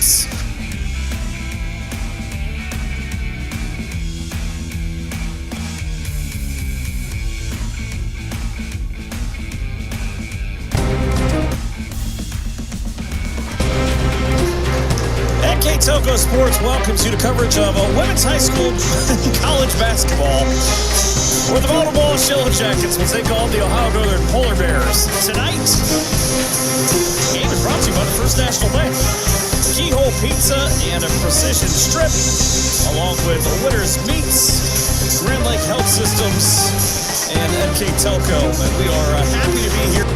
Jackets. Telco Sports welcomes you to coverage of women's high school and college basketball, where the Baldwin Wallace Yellow Jackets will take on the Ohio Northern Polar Bears tonight. The game is brought to you by the First National Bank, Keyhole Pizza and a Precision Strip, along with Winners Meats, Grand Lake Health Systems, and MK Telco. And we are happy to be here.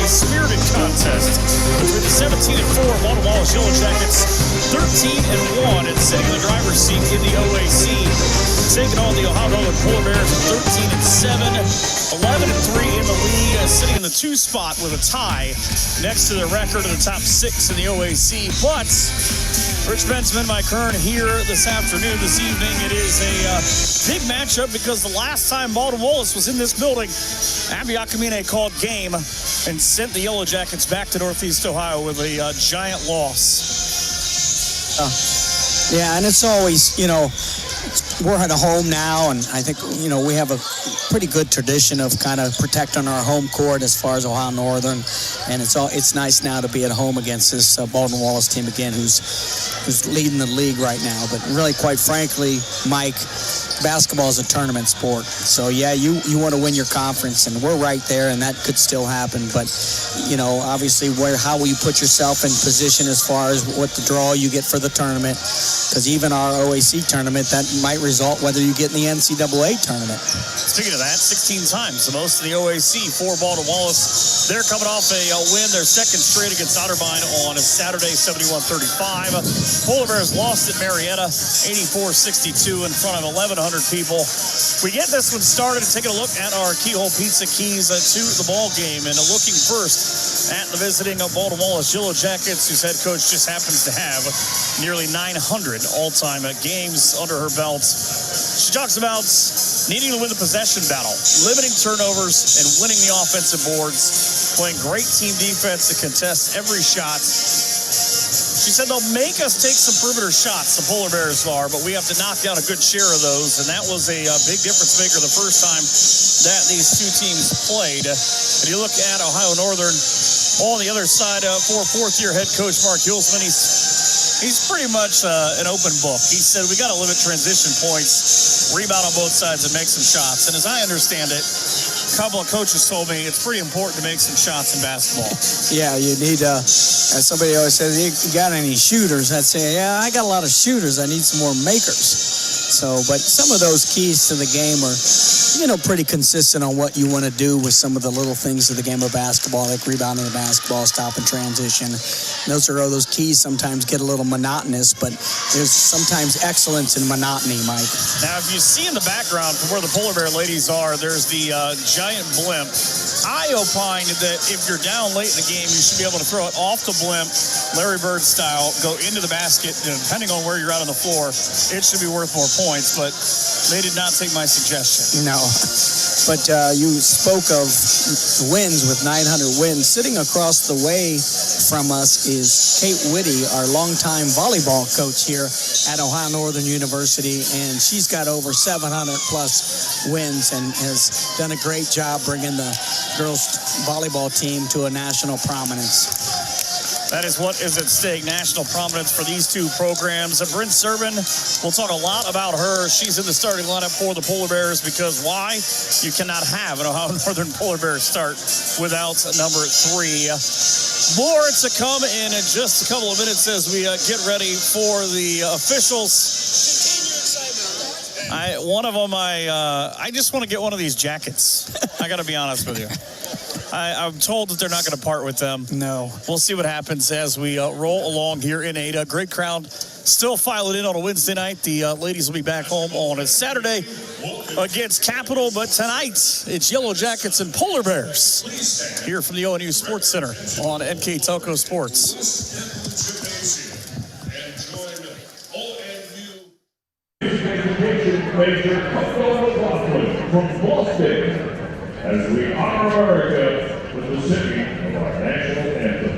Spirited contest between the 17-4 Baldwin Wallace Yellow Jackets, 13-1, and sitting in the driver's seat in the OAC, taking on the Ohio Northern Polar Bears at 13-7, 11-3 in the league, sitting in the 2 spot with a tie next to their record of the top 6 in the OAC. But Rich Bensman, Mike Kern here this evening. It is a big matchup because the last time Baldwin Wallace was in this building, Abby Akamine called game and sent the Yellow Jackets back to Northeast Ohio with a giant loss. Yeah, and it's always, we're at a home now, and I think, we have a pretty good tradition of kind of protecting our home court as far as Ohio Northern, and it's nice now to be at home against this Baldwin Wallace team again, who's leading the league right now. But really, quite frankly, Mike, basketball is a tournament sport. So, yeah, you want to win your conference, and we're right there, and that could still happen. But, obviously, how will you put yourself in position as far as what the draw you get for the tournament? Because even our OAC tournament, that might result whether you get in the NCAA tournament. Speaking of that, 16 times the most in the OAC for Baldwin Wallace. They're coming off a win, their second straight against Otterbein on a Saturday, 71-35. Polar Bears lost at Marietta, 84-62 in front of 1,100 people. We get this one started, taking a look at our Keyhole Pizza keys to the ball game, and looking first at the visiting Baldwin Wallace Yellow Jackets, whose head coach just happens to have nearly 900 all-time games under her belt. She talks about needing to win the possession battle, limiting turnovers, and winning the offensive boards, playing great team defense to contest every shot. She said they'll make us take some perimeter shots, the Polar Bears are, but we have to knock down a good share of those, and that was a big difference maker the first time that these two teams played. And you look at Ohio Northern, on the other side for fourth-year head coach Mark Hulsman, he's pretty much an open book. He said, we got to limit transition points, rebound on both sides, and make some shots. And as I understand it, a couple of coaches told me it's pretty important to make some shots in basketball. Yeah, you need, as somebody always says, you got any shooters? I'd say, yeah, I got a lot of shooters. I need some more makers. So, but some of those keys to the game are, pretty consistent on what you want to do with some of the little things of the game of basketball, like rebounding the basketball, stopping transition. Those keys sometimes get a little monotonous, but there's sometimes excellence in monotony, Mike. Now, if you see in the background from where the Polar Bear ladies are, there's the giant blimp. I opined that if you're down late in the game, you should be able to throw it off the blimp, Larry Bird style, go into the basket, and depending on where you're out on the floor, it should be worth more points, but they did not take my suggestion. No. But you spoke of wins with 900 wins. Sitting across the way from us is Kate Whitty, our longtime volleyball coach here at Ohio Northern University, and she's got over 700-plus wins and has done a great job bringing the girls' volleyball team to a national prominence. That is what is at stake, national prominence for these two programs. Bryn Serban, we'll talk a lot about her. She's in the starting lineup for the Polar Bears because why? You cannot have an Ohio Northern Polar Bears start without number 3. More to come in just a couple of minutes as we get ready for the officials. One of them, I just want to get one of these jackets. I got to be honest with you. I'm told that they're not going to part with them. No. We'll see what happens as we roll along here in Ada. Great crowd still filing in on a Wednesday night. The ladies will be back home on a Saturday against Capital. But tonight, it's Yellow Jackets and Polar Bears here from the ONU Sports Center on NK Telco Sports. Major from Boston, as we honor America with the singing of our national anthem.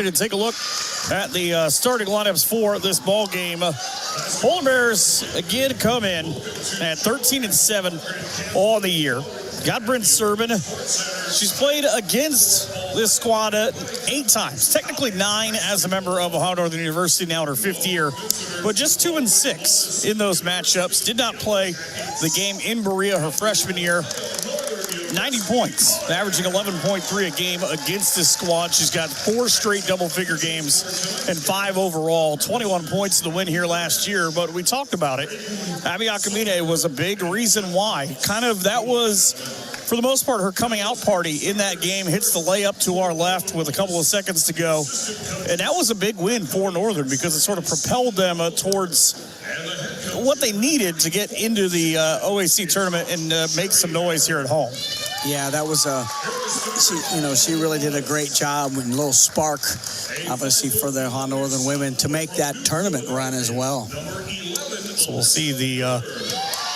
started and take a look at the starting lineups for this ball game. Polar Bears again come in at 13-7 on the year. Got Bryn Serban. She's played against this squad 8 times, technically 9 as a member of Ohio Northern University, now in her 5th year, but just 2-6 in those matchups. Did not play the game in Berea her freshman year. 90 points, averaging 11.3 a game against this squad. She's got 4 straight double-figure games and 5 overall. 21 points in the win here last year, but we talked about it. Abby Akamine was a big reason why. That was, for the most part, her coming out party in that game. Hits the layup to our left with a couple of seconds to go. And that was a big win for Northern because it sort of propelled them towards what they needed to get into the OAC tournament and make some noise here at home. Yeah, that was she really did a great job and a little spark, obviously, for the Ohio Northern women to make that tournament run as well. So we'll see the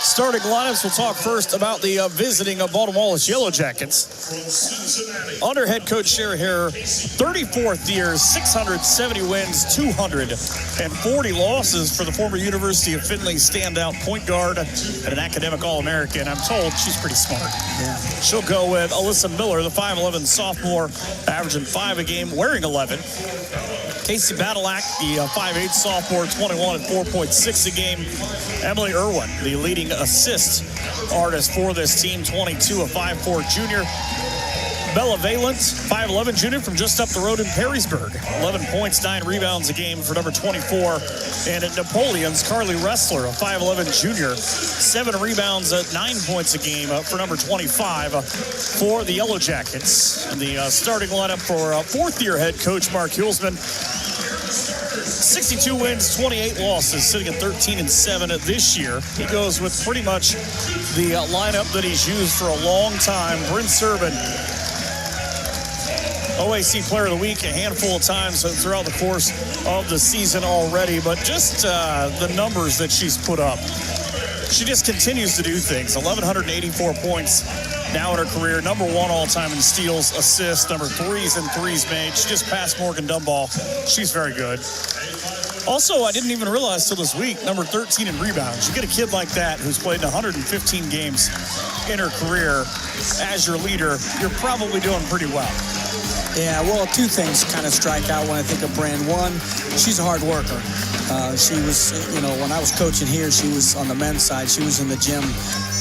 starting lineups. We'll talk first about the visiting of Baldwin Wallace Yellow Jackets. Under head coach Sherry Harrer, 34th year, 670 wins, 240 losses for the former University of Findlay standout point guard and an academic All-American. I'm told she's pretty smart. Yeah. She'll go with Alyssa Miller, the 5'11 sophomore, averaging 5 a game, wearing 11. Casey Badalak, the 5'8 sophomore, 21 and 4.6 a game. Emily Irwin, the leading assist artist for this team, 22, a 5'4 junior. Bella Valent, 5'11 junior from just up the road in Perrysburg. 11 points, 9 rebounds a game for number 24. And at Napoleon's, Carly Wrestler, a 5'11 junior, 7 rebounds, 9 points a game for number 25 for the Yellow Jackets. And the starting lineup for 4th-year head coach Mark Hulsman. 62 wins, 28 losses, sitting at 13-7 this year. He goes with pretty much the lineup that he's used for a long time. Bryn Serban, OAC Player of the Week a handful of times throughout the course of the season already, but just the numbers that she's put up. She just continues to do things. 1,184 points now in her career. Number 1 all-time in steals, assists, number 3s and threes made. She just passed Morgan Dunball. She's very good. Also, I didn't even realize till this week, number 13 in rebounds. You get a kid like that who's played 115 games in her career as your leader, you're probably doing pretty well. Yeah, well, 2 things kind of strike out when I think of Brand. 1, she's a hard worker. She was, when I was coaching here, she was on the men's side. She was in the gym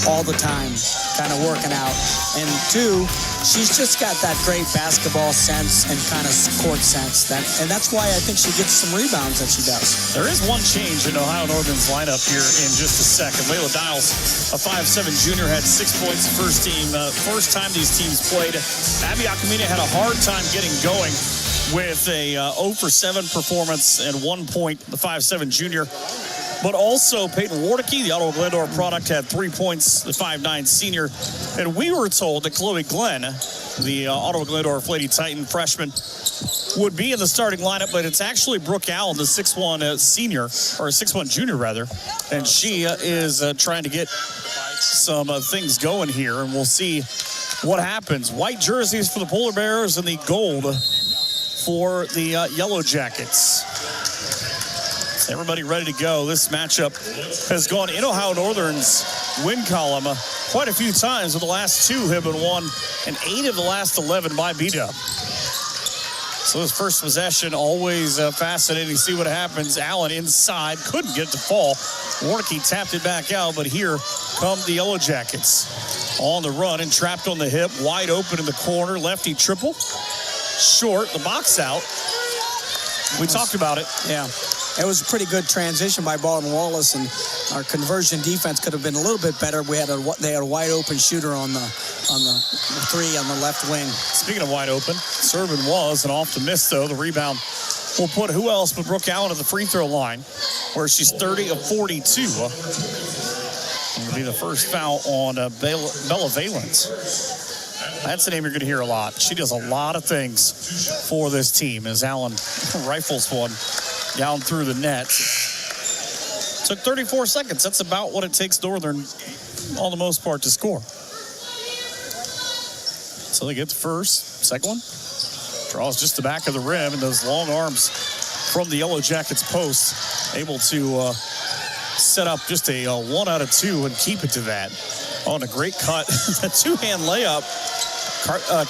all the time, kind of working out. And 2, she's just got that great basketball sense and kind of court sense. And that's why I think she gets some rebounds that she does. There is one change in Ohio Northern's lineup here in just a second. Layla Dials, a 5'7 junior, had 6 points the first team. First time these teams played. Abby Akamine had a hard time getting going with a 0 for 7 performance and 1 point, the 5'7 junior. But also Peyton Wardicky, the Ottawa Glendower product, had 3 points, the 5'9 senior. And we were told that Chloe Glenn, the Ottawa Glendower Lady Titan freshman, would be in the starting lineup, but it's actually Brooke Allen, the 6'1 senior, or 6'1 junior rather. And she is trying to get some things going here, and we'll see what happens. White jerseys for the Polar Bears and the gold for the Yellow Jackets. Everybody ready to go. This matchup has gone in Ohio Northern's win column quite a few times, with the last 2 have been won and 8 of the last 11 by B-Dub. So his first possession, always fascinating to see what happens. Allen inside, couldn't get it to fall. Warnicky tapped it back out, but here come the Yellow Jackets. On the run and trapped on the hip, wide open in the corner. Lefty triple, short, the box out. We talked about it. Yeah. It was a pretty good transition by Baldwin Wallace, and our conversion defense could have been a little bit better. They had a wide open shooter on the 3 on the left wing. Speaking of wide open, Serban was, and off to miss though. The rebound will put who else but Brooke Allen at the free throw line, where she's 30 of 42. It'll be the first foul on Bella Valent. That's a name you're going to hear a lot. She does a lot of things for this team as Allen rifles one down through the net. Took 34 seconds. That's about what it takes Northern, on the most part, to score. So they get the first, second one. Draws just the back of the rim, and those long arms from the Yellow Jackets post, able to set up just a 1 out of 2 and keep it to that. On a great cut, a two-hand layup.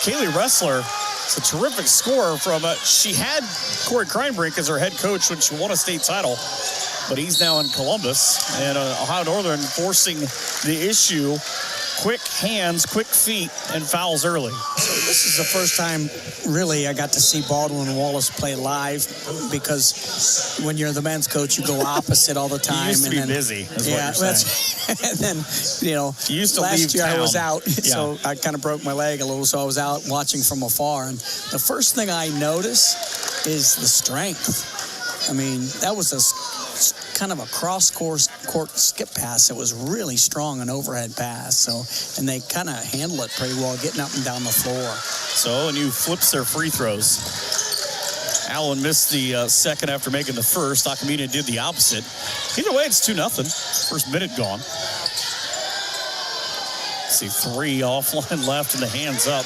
Kaylee Ressler, it's a terrific scorer from, she had Corey Kreinbrink as her head coach when she won a state title, but he's now in Columbus, and Ohio Northern forcing the issue. Quick hands, quick feet, and fouls early. So this is the first time, really, I got to see Baldwin and Wallace play live, because when you're the men's coach, you go opposite all the time. You used to be busy, is what you're saying. And then, you used to last leave year town. I was out, Yeah. so I kind of broke my leg a little, so I was out watching from afar. And the first thing I noticed is the strength. I mean, that was kind of a cross-court skip pass. It was really strong, an overhead pass. So, and they kind of handle it pretty well, getting up and down the floor. So, ONU flips their free throws. Allen missed the second after making the first. Akamina did the opposite. Either way, it's 2-0. First minute gone. See, 3 offline left and the hands up,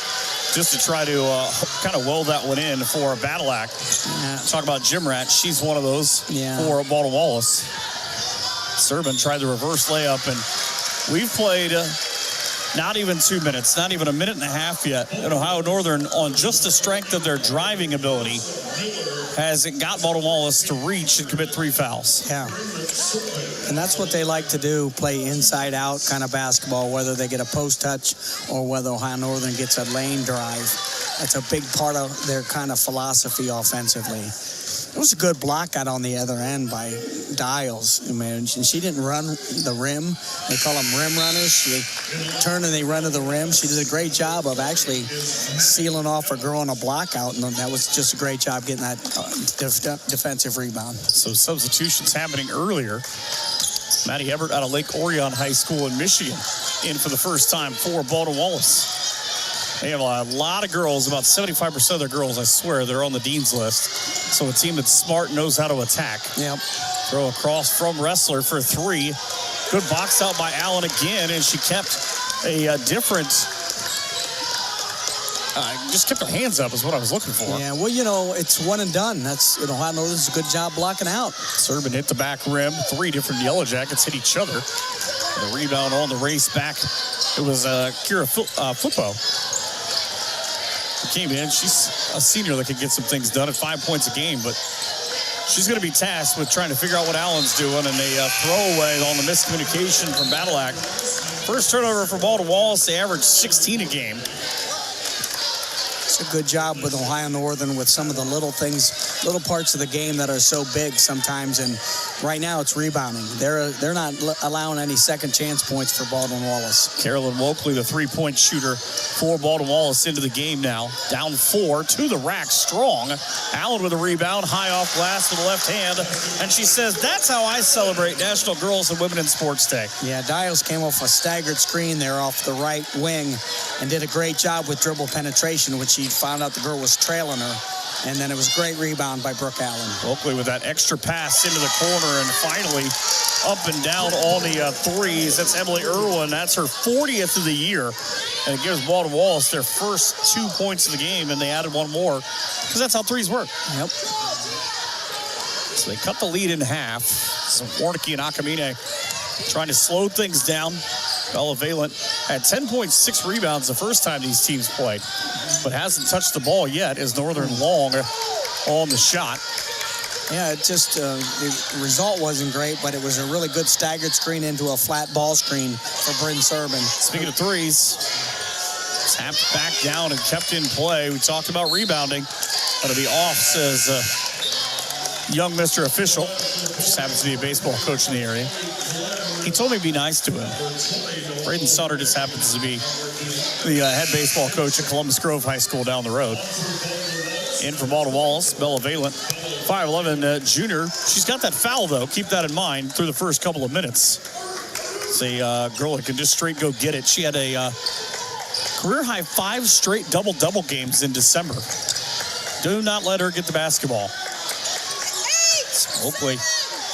just to try to kind of weld that one in for a battle act. Yeah. Talk about Gym Rat. She's one of those for Baldwin Wallace. Serban tried the reverse layup, and we've played not even 2 minutes, not even a minute and a half yet. And Ohio Northern, on just the strength of their driving ability, has got Baldwin Wallace to reach and commit 3 fouls. Yeah. And that's what they like to do, play inside-out kind of basketball, whether they get a post touch or whether Ohio Northern gets a lane drive. That's a big part of their kind of philosophy offensively. It was a good block out on the other end by Dials. I mean, and she didn't run the rim. They call them rim runners. She turn and they run to the rim. She did a great job of actually sealing off a girl on a block out, and that was just a great job getting that defensive rebound. So substitutions happening earlier. Maddie Everett out of Lake Orion High School in Michigan in for the first time for Baldwin Wallace. They have a lot of girls, about 75% of their girls, I swear, they're on the Dean's list. So a team that's smart knows how to attack. Yep. Throw across from Ressler for 3. Good box out by Allen again, and she kept a different... just kept her hands up is what I was looking for. Yeah, well, it's one and done. That's, Ohio Northern's a good job blocking out. Serban hit the back rim. 3 different Yellow Jackets hit each other. The rebound on the race back. It was Kira Flippo. Came in. She's a senior that can get some things done at 5 points a game, but she's going to be tasked with trying to figure out what Allen's doing, and a throwaway on the miscommunication from Battle Act. First turnover for Baldwin Wallace. They averaged 16 a game. It's a good job with Ohio Northern with some of the little things, little parts of the game that are so big sometimes. And right now it's rebounding. They're not allowing any second chance points for Baldwin Wallace. Carolyn Wokley, the 3-point shooter for Baldwin Wallace, into the game now. Down 4 to the rack, strong. Allen with a rebound, high off glass with the left hand. And she says, that's how I celebrate National Girls and Women in Sports Day. Yeah, Dials came off a staggered screen there off the right wing and did a great job with dribble penetration, which she found out the girl was trailing her. And then it was a great rebound by Brooke Allen. Wokley with that extra pass into the corner, and finally up and down on the threes. That's Emily Irwin. That's her 40th of the year. And it gives Baldwin Wallace their first 2 points of the game, and they added one more because that's how threes work. Yep. So they cut the lead in half. So Warnicki and Akamine trying to slow things down. Bella Valent had 10.6 rebounds the first time these teams played, but hasn't touched the ball yet as Northern long on the shot. Yeah, it just, the result wasn't great, but it was a really good staggered screen into a flat ball screen for Bryn Serban. Speaking of threes, tapped back down and kept in play. We talked about rebounding. That'll be off, says young Mr. Official. Just happens to be a baseball coach in the area. He told me to be nice to him. Braden Sutter just happens to be the head baseball coach at Columbus Grove High School down the road. In for Baldwin Wallace, Bella Valent, 5'11", junior. She's got that foul, though. Keep that in mind through the first couple of minutes. It's a girl that can just straight go get it. She had a career-high 5 straight double-double games in December. Do not let her get the basketball. Hopefully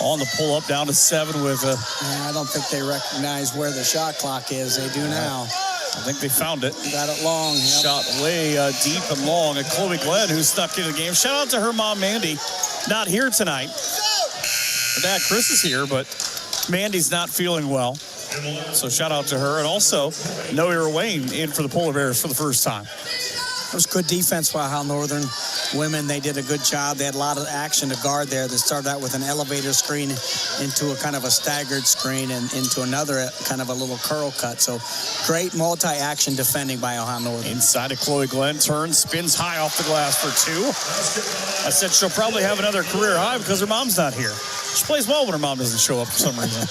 on the pull-up down to 7 with... I don't think they recognize where the shot clock is. They do now. I think they found it. Got it long. Yep. Shot way deep and long. And Chloe Glenn, who snuck into the game. Shout out to her mom, Mandy. Not here tonight. Her dad, Chris, is here, but Mandy's not feeling well. So shout out to her. And also, Noe Wayne in for the Polar Bears for the first time. It was good defense by Ohio Northern women. They did a good job. They had a lot of action to guard there. They started out with an elevator screen into a kind of a staggered screen and into another kind of a little curl cut. So great multi-action defending by Ohio Northern. Inside of Chloe Glenn, turns, spins high off the glass for two. I said she'll probably have another career high because her mom's not here. She plays well when her mom doesn't show up for some reason.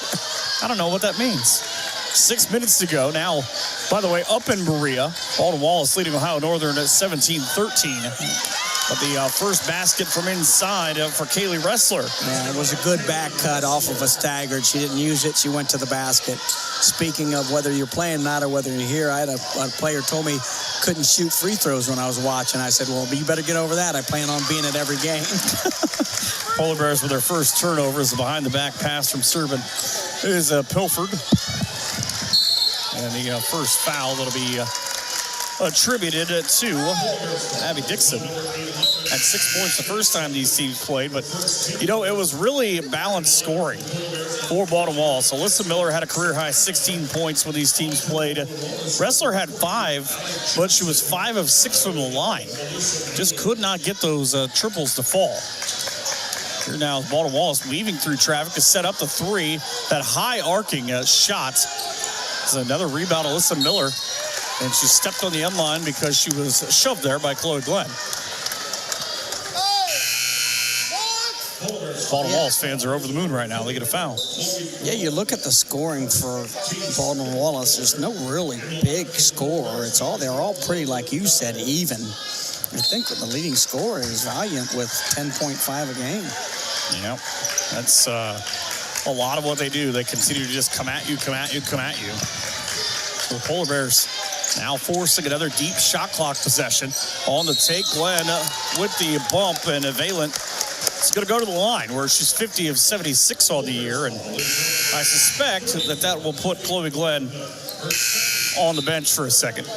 I don't know what that means. 6 minutes to go. Now, by the way, up in Berea, Baldwin Wallace leading Ohio Northern at 17-13. But the first basket from inside for Kaylee Ressler. Yeah, it was a good back cut off of a staggered. She didn't use it. She went to the basket. Speaking of whether you're playing or not or whether you're here, I had a player told me couldn't shoot free throws when I was watching. I said, well, you better get over that. I plan on being at every game. Polar Bears with their first turnover is a behind-the-back pass from Serban. It is Pilford. And the first foul that'll be attributed to Abby Dixon. Had 6 points the first time these teams played, but, it was really balanced scoring for Baldwin Wallace. Alyssa Miller had a career-high 16 points when these teams played. Ressler had 5, but she was 5 of 6 from the line. Just could not get those triples to fall. Here now is Baldwin Wallace weaving through traffic to set up the three. That high arcing shot. It's another rebound, Alyssa Miller. And she stepped on the end line because she was shoved there by Chloe Glenn. Baldwin Wallace fans are over the moon right now. They get a foul. Yeah, you look at the scoring for Baldwin Wallace. There's no really big score. They're all pretty, like you said, even. I think that the leading scorer is Valiant with 10.5 a game. Yeah, that's a lot of what they do. They continue to just come at you. So the Polar Bears now forcing another deep shot clock possession. On the take, Glenn with the bump, and Valent is going to go to the line where she's 50 of 76 on the year. And I suspect that will put Chloe Glenn on the bench for a second.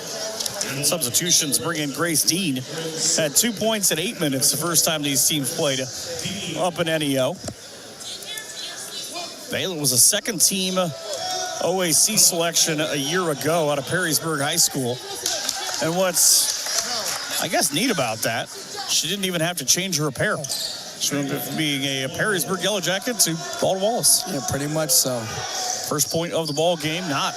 Substitutions bring in Grace Dean. Had 2 points in 8 minutes the first time these teams played up in NEO. Valent was a second-team OAC selection a year ago out of Perrysburg High School. And what's, I guess, neat about that, she didn't even have to change her apparel. She went from being a Perrysburg Yellow Jacket to Baldwin Wallace. Yeah, pretty much so. First point of the ball game, not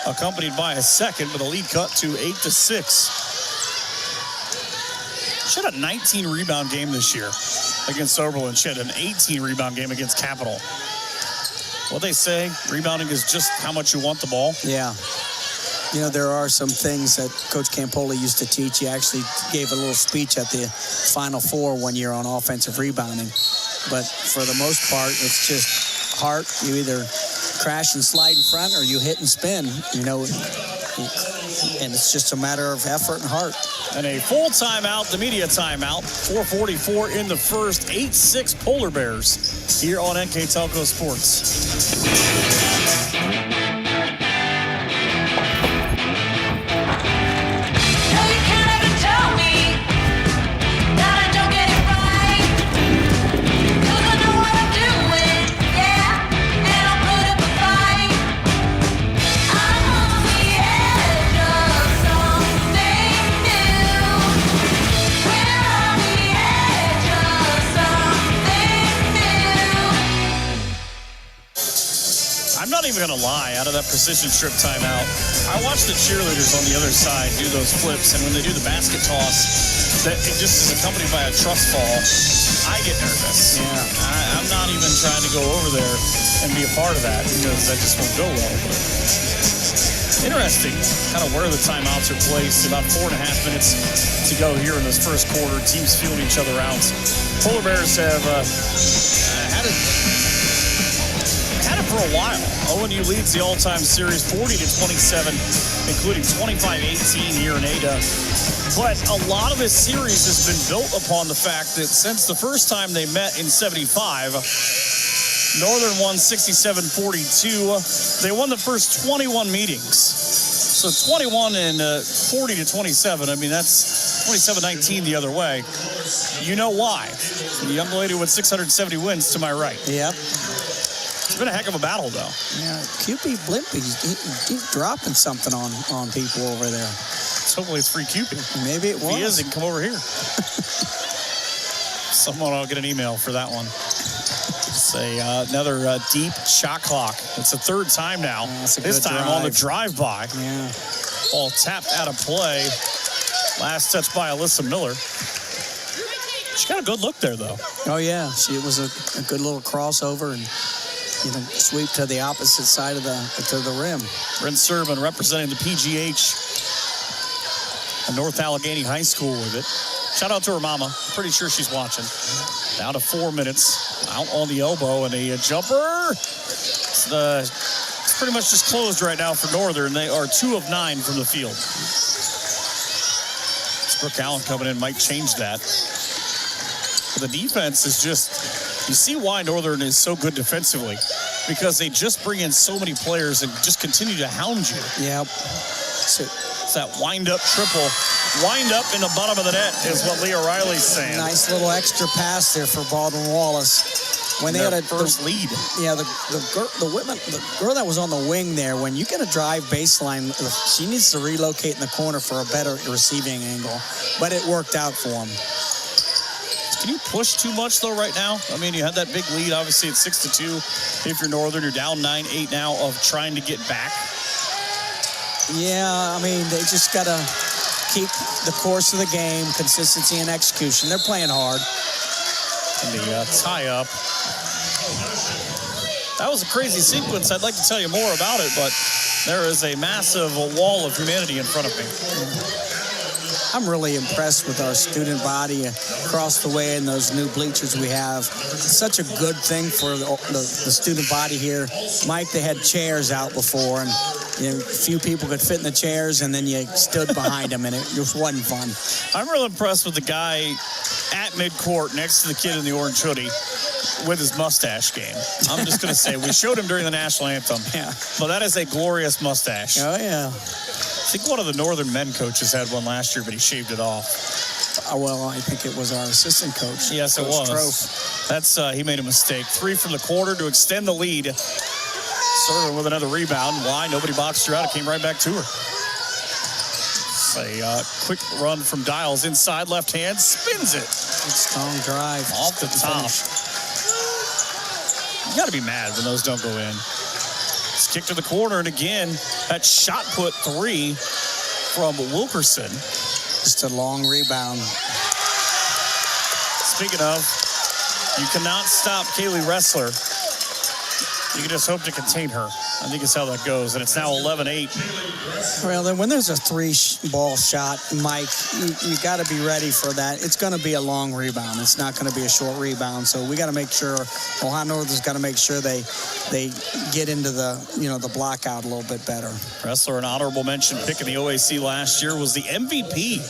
accompanied by a second, but a lead cut to 8-6. She had a 19 rebound game this year against Oberlin. She had an 18 rebound game against Capital. What they say, rebounding is just how much you want the ball. Yeah. There are some things that Coach Campoli used to teach. He actually gave a little speech at the Final Four one year on offensive rebounding. But for the most part, it's just heart. You either crash and slide in front or you hit and spin, and it's just a matter of effort and heart. And a full timeout, the media timeout. 4:44 in the first. 8-6 Polar Bears here on NK Telco Sports. Even gonna lie, out of that precision strip timeout, I watched the cheerleaders on the other side do those flips, and when they do the basket toss, that it just is accompanied by a trust fall. I get nervous. Yeah, I'm not even trying to go over there and be a part of that because that just won't go well. But interesting, kind of where the timeouts are placed. About 4.5 minutes to go here in this first quarter. Teams feeling each other out. Polar Bears have had it for a while. ONU leads the all-time series 40-27, including 25-18 here in Ada. But a lot of this series has been built upon the fact that since the first time they met in 75, Northern won 67-42. They won the first 21 meetings. So 21 and 40 to 27. I mean, that's 27-19 the other way. You know why? The young lady with 670 wins to my right. Yep. It's been a heck of a battle, though. Yeah, QP Blimpy, he's dropping something on people over there. Hopefully it's free QP. Maybe it was. If he is, he can come over here. Someone will get an email for that one. Say another deep shot clock. It's the third time now. This time on the drive-by. Yeah. Ball tapped out of play. Last touch by Alyssa Miller. She got a good look there, though. Oh, yeah. It was a good little crossover and sweep to the opposite side of the rim. Bryn Serban representing the PGH at North Allegheny High School with it. Shout out to her mama. Pretty sure she's watching. Down to 4 minutes. Out on the elbow and a jumper. It's pretty much just closed right now for Northern. They are 2 of 9 from the field. Brooke Allen coming in might change that. But the defense is just, you see why Northern is so good defensively, because they just bring in so many players and just continue to hound you. Yep. It's that wind-up triple. Wind up in the bottom of the net is what Leah Riley's saying. Nice little extra pass there for Baldwin Wallace. When they had a first lead. Yeah, the girl that was on the wing there, when you get a drive baseline, she needs to relocate in the corner for a better receiving angle. But it worked out for them. Can you push too much, though, right now? I mean, you had that big lead, obviously, at 6-2. If you're Northern, you're down 9-8 now of trying to get back. Yeah, I mean, they just got to keep the course of the game, consistency and execution. They're playing hard. And the tie-up. That was a crazy sequence. I'd like to tell you more about it, but there is a massive wall of humanity in front of me. I'm really impressed with our student body across the way and those new bleachers we have. It's such a good thing for the student body here. Mike, they had chairs out before, and a few people could fit in the chairs, and then you stood behind them, and it just wasn't fun. I'm real impressed with the guy at midcourt next to the kid in the orange hoodie with his mustache game. I'm just going to say, we showed him during the national anthem. Yeah. But that is a glorious mustache. Oh, yeah. I think one of the Northern men coaches had one last year, but he shaved it off. Well, I think it was our assistant coach. Yes, it was. Trofe. That's he made a mistake. 3 from the quarter to extend the lead. Serban with another rebound. Why? Nobody boxed her out. It came right back to her. A quick run from Dials inside left hand. Spins it. Good strong drive. Off the top. You got to be mad when those don't go in. It's kicked to the corner, and again, that shot put 3 from Wilkerson. Just a long rebound. Speaking of, you cannot stop Kaylee Ressler. You can just hope to contain her. I think it's how that goes, and it's now 11-8. Well, then when there's a 3-ball shot, Mike, you got to be ready for that. It's going to be a long rebound. It's not going to be a short rebound. So we got to make sure, Ohio Northern's got to make sure they get into the the block out a little bit better. Ressler, an honorable mention pick in the OAC last year, was the MVP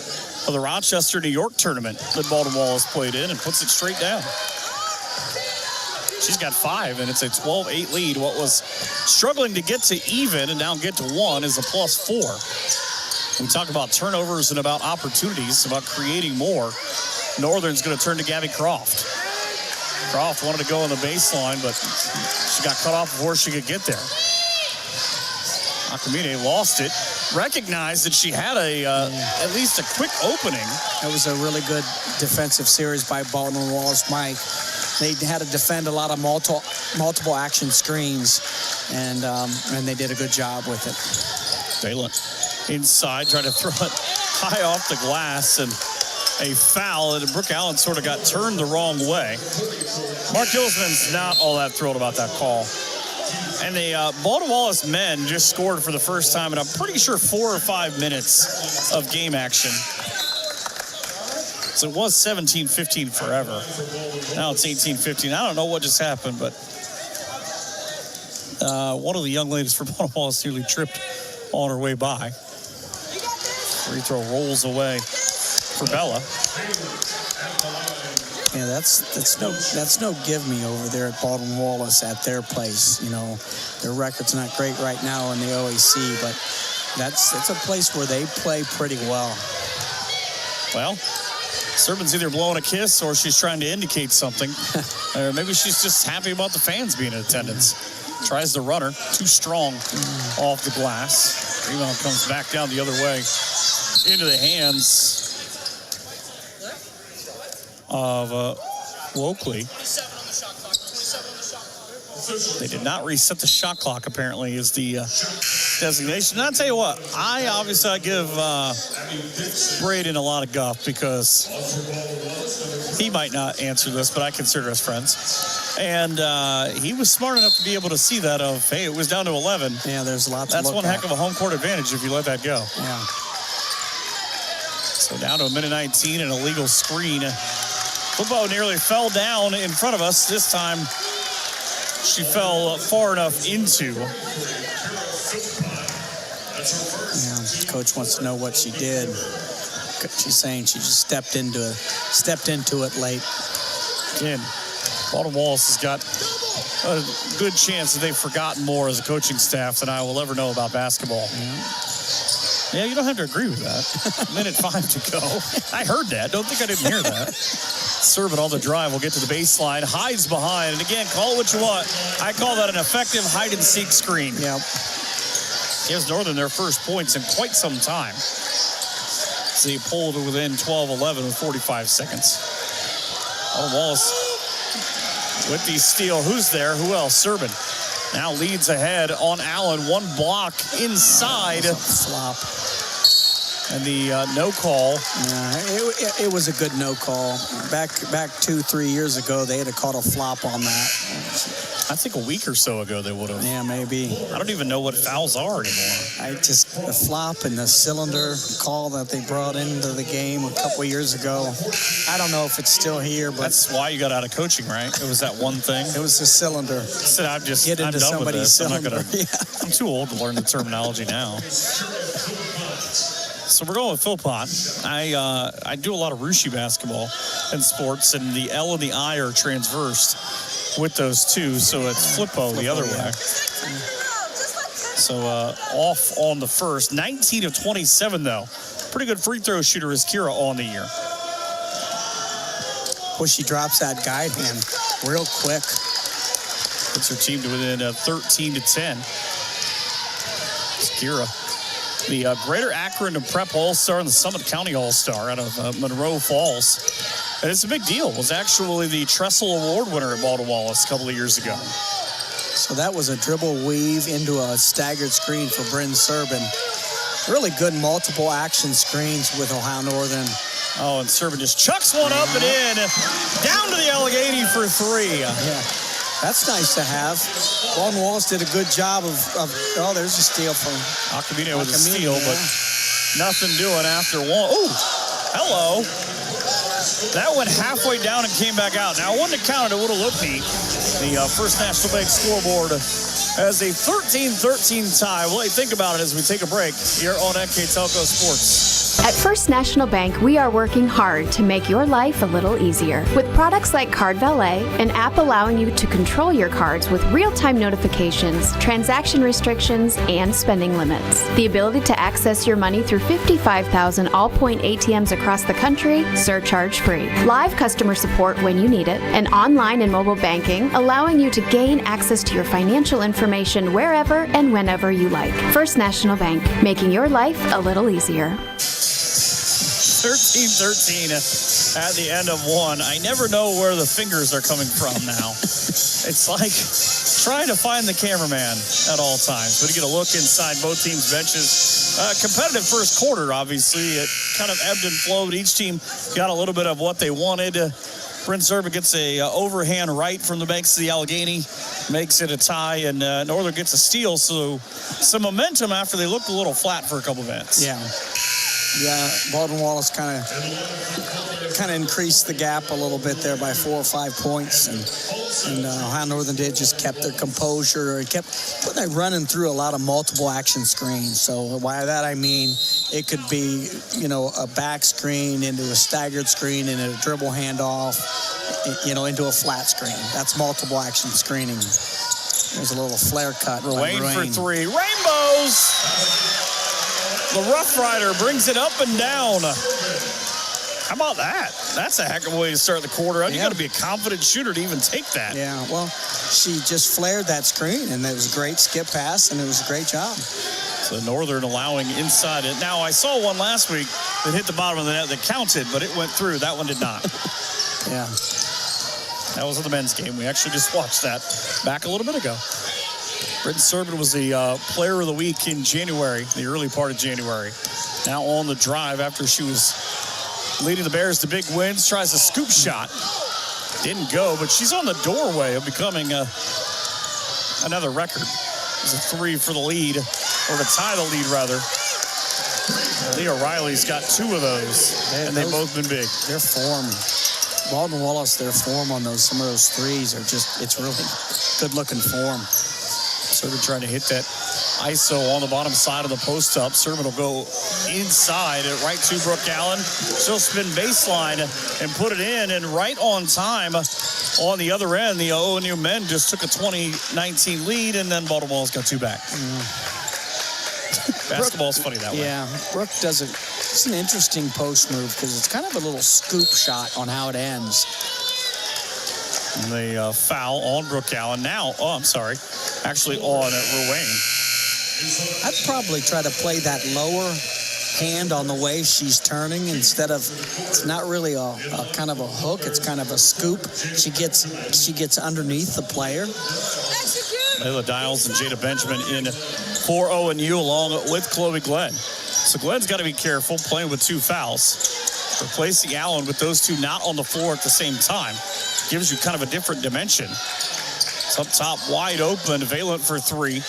of the Rochester, New York tournament that Baldwin Wallace played in, and puts it straight down. She's got 5, and it's a 12-8 lead. What was struggling to get to even and now get to 1 is a +4. We talk about turnovers and about opportunities, about creating more. Northern's going to turn to Gabby Croft. Croft wanted to go on the baseline, but she got cut off before she could get there. Akamine lost it. Recognized that she had at least a quick opening. That was a really good defensive series by Baldwin Wallace, Mike. They had to defend a lot of multiple action screens, and they did a good job with it. Dalen inside, trying to throw it high off the glass, and a foul, and Brooke Allen sort of got turned the wrong way. Mark Hillsman's not all that thrilled about that call. And the Baldwin Wallace men just scored for the first time in, I'm pretty sure, 4 or 5 minutes of game action. So it was 17-15 forever. Now it's 18-15. I don't know what just happened, but one of the young ladies from Baldwin Wallace nearly tripped on her way by. Free throw rolls away for Bella. Yeah, that's no give me over there at Baldwin Wallace at their place. Their record's not great right now in the OAC, but It's a place where they play pretty well. Well, Serban's either blowing a kiss or she's trying to indicate something. Or maybe she's just happy about the fans being in attendance. Tries the runner, too strong off the glass. Rebound comes back down the other way into the hands of Wokley. They did not reset the shot clock, apparently, is the designation. And I'll tell you what, I give Braden a lot of guff because he might not answer this, but I consider us friends. And he was smart enough to be able to see that of, hey, it was down to 11. Yeah, there's a lot to That's look one at. heck of a home court advantage if you let that go. Yeah. So down to a minute 19, an illegal screen. Football nearly fell down in front of us. This time, she fell far enough into. Yeah, coach wants to know what she did. She's saying she just stepped into it late. Again, Baldwin Wallace has got a good chance that they've forgotten more as a coaching staff than I will ever know about basketball. Yeah, you don't have to agree with that. Minute 5 to go. I heard that. Don't think I didn't hear that. Serban on the drive will get to the baseline, hides behind, and again, call it what you want. I call that an effective hide-and-seek screen. Yep. Gives Northern their first points in quite some time. So they pulled within 12-11 with 45 seconds. Wallace with the steal. Who's there? Who else? Serban now leads ahead on Allen. One block inside. Flop. And the no call. Yeah, it was a good no call. Back 2-3 years ago, they had caught a flop on that. I think a week or so ago they would have. Yeah, maybe. I don't even know what fouls are anymore. The flop and the cylinder call that they brought into the game a couple years ago. I don't know if it's still here, but that's why you got out of coaching, right? It was that one thing. It was the cylinder. I said, I'm into done with this. Cylinder. I'm too old to learn the terminology now. So we're going with Philpott. I do a lot of Rushi basketball and sports, and the L and the I are transversed with those two, so it's Flippo the other way. So off on the first. 19 of 27, though. Pretty good free throw shooter is Kira on the year. Well, she drops that guide hand real quick. Puts her team to within 13 to 10. It's Kira. The Greater Akron Prep All-Star and the Summit County All-Star out of Monroe Falls. And it's a big deal. It was actually the Trestle Award winner at Baldwin Wallace a couple of years ago. So that was a dribble weave into a staggered screen for Bryn Serban. Really good multiple action screens with Ohio Northern. Oh, and Serban just chucks one up and in. Down to the Allegheny for 3. Yeah. That's nice to have. Baldwin Wallace did a good job of there's a steal from Acamino with a steal, but nothing doing after one. Oh, hello. That went halfway down and came back out. Now, I wouldn't have counted. It would have looked neat. The First National Bank scoreboard has a 13-13 tie. Well, hey, think about it as we take a break here on NK Telco Sports. At First National Bank, we are working hard to make your life a little easier. With products like Card Valet, an app allowing you to control your cards with real-time notifications, transaction restrictions, and spending limits. The ability to access your money through 55,000 all-point ATMs across the country, surcharge-free. Live customer support when you need it, and online and mobile banking, allowing you to gain access to your financial information wherever and whenever you like. First National Bank, making your life a little easier. 13-13 at the end of one. I never know where the fingers are coming from now. It's like trying to find the cameraman at all times. But you get a look inside both teams' benches. Competitive first quarter, obviously. It kind of ebbed and flowed. Each team got a little bit of what they wanted. Bryn Serban gets a overhand right from the banks of the Allegheny, makes it a tie, and Northern gets a steal. So some momentum after they looked a little flat for a couple minutes. Yeah, Baldwin Wallace kind of increased the gap a little bit there by 4 or 5 points, and Ohio Northern just kept their composure. It kept running through a lot of multiple action screens. So by that I mean it could be a back screen into a staggered screen into a dribble handoff, into a flat screen. That's multiple action screening. There's a little flare cut. Waiting for 3 rainbows. The Rough Rider brings it up and down. How about that? That's a heck of a way to start the quarter. You got to be a confident shooter to even take that. Yeah, well, she just flared that screen, and it was a great skip pass, and it was a great job. So Northern allowing inside it. Now, I saw one last week that hit the bottom of the net that counted, but it went through. That one did not. Yeah. That was in the men's game. We actually just watched that back a little bit ago. Britton Serban was the player of the week in January, the early part of January. Now on the drive after she was leading the Bears to big wins, tries a scoop shot. Didn't go, but she's on the doorway of becoming another record. It's a 3 for the lead, or to tie the lead, rather. Leah Riley's got 2 of those, and they've both been big. Their form, Baldwin Wallace, their form on some of those threes are just, it's really good-looking form. Serban trying to hit that ISO on the bottom side of the post up. Serban will go inside right to Brooke Allen. She'll spin baseline and put it in, and right on time on the other end. The ONU men just took a 20-19 lead, and then Baltimore's got 2 back. Basketball's funny that way. Yeah, Brooke does it's an interesting post move because it's kind of a little scoop shot on how it ends. And the foul on Brooke Allen now. Oh, I'm sorry. Actually on Ruane. I'd probably try to play that lower hand on the way she's turning instead of, it's not really a kind of a hook, it's kind of a scoop. She gets underneath the player. Layla Dials and Jada Benjamin in for ONU along with Chloe Glenn. So Glenn's got to be careful playing with 2 fouls. Replacing Allen with those 2 not on the floor at the same time gives you kind of a different dimension. It's up top, wide open, Valent for 3.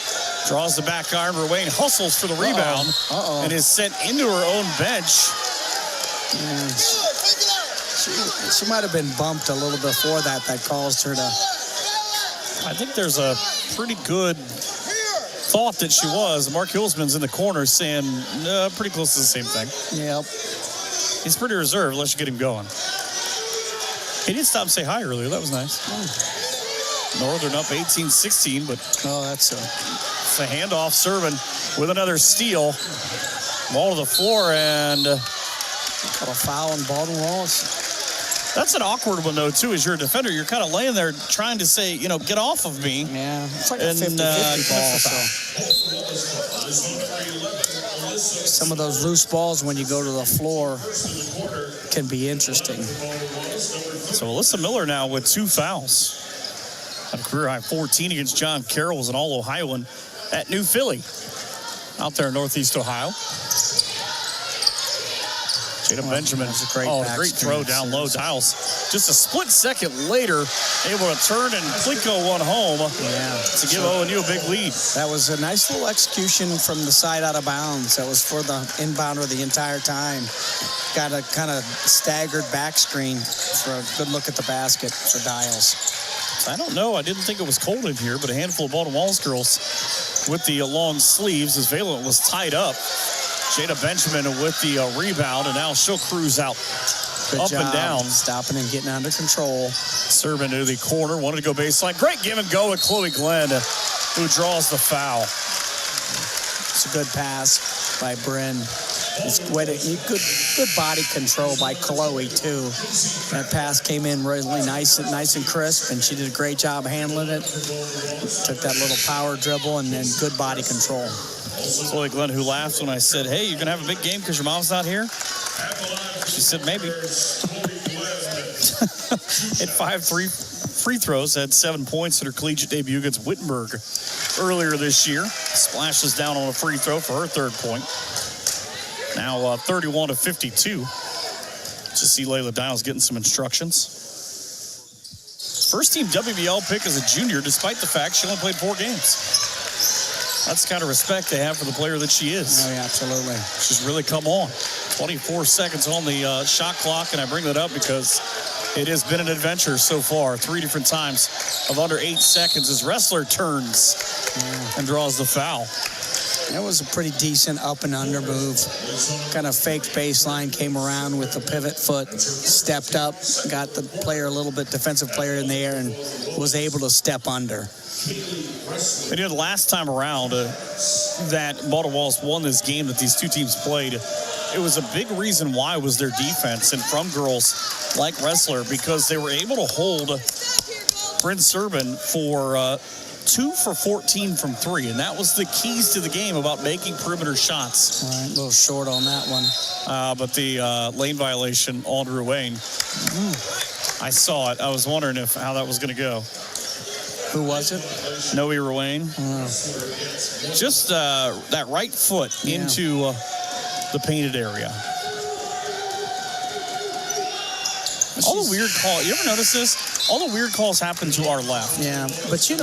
Draws the back iron. Ruane hustles for the rebound and is sent into her own bench. Yeah. She might have been bumped a little before that caused her to. I think there's a pretty good thought that she was. Mark Hillsman's in the corner saying pretty close to the same thing. Yep. He's pretty reserved unless you get him going. He did stop and say hi earlier. That was nice. Northern up 18-16, but that's a handoff. Serban with another steal. Ball to the floor, and got a foul on Baldwin Wallace. That's an awkward one, though, too. As you're a defender, you're kind of laying there trying to say, get off of me. Yeah, it's like a 50-50 ball. Some of those loose balls when you go to the floor can be interesting. So Alyssa Miller now with 2 fouls. A career high 14 against John Carroll, was an All-Ohioan at New Philly out there in Northeast Ohio. Jada Benjamin, a great throw down low. Dials just a split second later able to turn and Plinko one home to give ONU a big lead. That was a nice little execution from the side out of bounds. That was for the inbounder the entire time. Got a kind of staggered back screen for a good look at the basket for Dials. I don't know. I didn't think it was cold in here, but a handful of Baldwin Wallace girls with the long sleeves as Valent was tied up. Jada Benjamin with the rebound, and now she'll cruise out. Good up job, and down. Stopping and getting under control. Serban to the corner, wanted to go baseline. Great give and go with Chloe Glenn, who draws the foul. It's a good pass by Bryn. It's good body control by Chloe too. That pass came in really nice and crisp, and she did a great job handling it. Took that little power dribble and then good body control. Chloe Glenn, who laughed when I said, "Hey, you're gonna have a big game because your mom's not here?" She said, "Maybe." Hit 5 free throws, had 7 points in her collegiate debut against Wittenberg earlier this year. Splashes down on a free throw for her 3rd point. Now 31-52. Just see Layla Dials getting some instructions. First team WBL pick as a junior, despite the fact she only played 4 games. That's the kind of respect they have for the player that she is. Oh, yeah, absolutely. She's really come on. 24 seconds on the shot clock, and I bring that up because it has been an adventure so far. 3 different times of under 8 seconds as Wrestler turns and draws the foul. That was a pretty decent up and under move. Kind of faked baseline, came around with the pivot foot, stepped up, got the player a little bit, defensive player in the air, and was able to step under. They did last time around that Baldwin Wallace won this game that these two teams played. It was a big reason why was their defense and from girls like Wrestler, because they were able to hold Bryn Serban for 2 for 14 from 3, and that was the keys to the game about making perimeter shots. All right, a little short on that one. But the lane violation on Ruane. I saw it. I was wondering how that was going to go. Who was it? Noe Ruane. Just that right foot into the painted area. All the weird calls. You ever notice this? All the weird calls happen to our left. Yeah, but if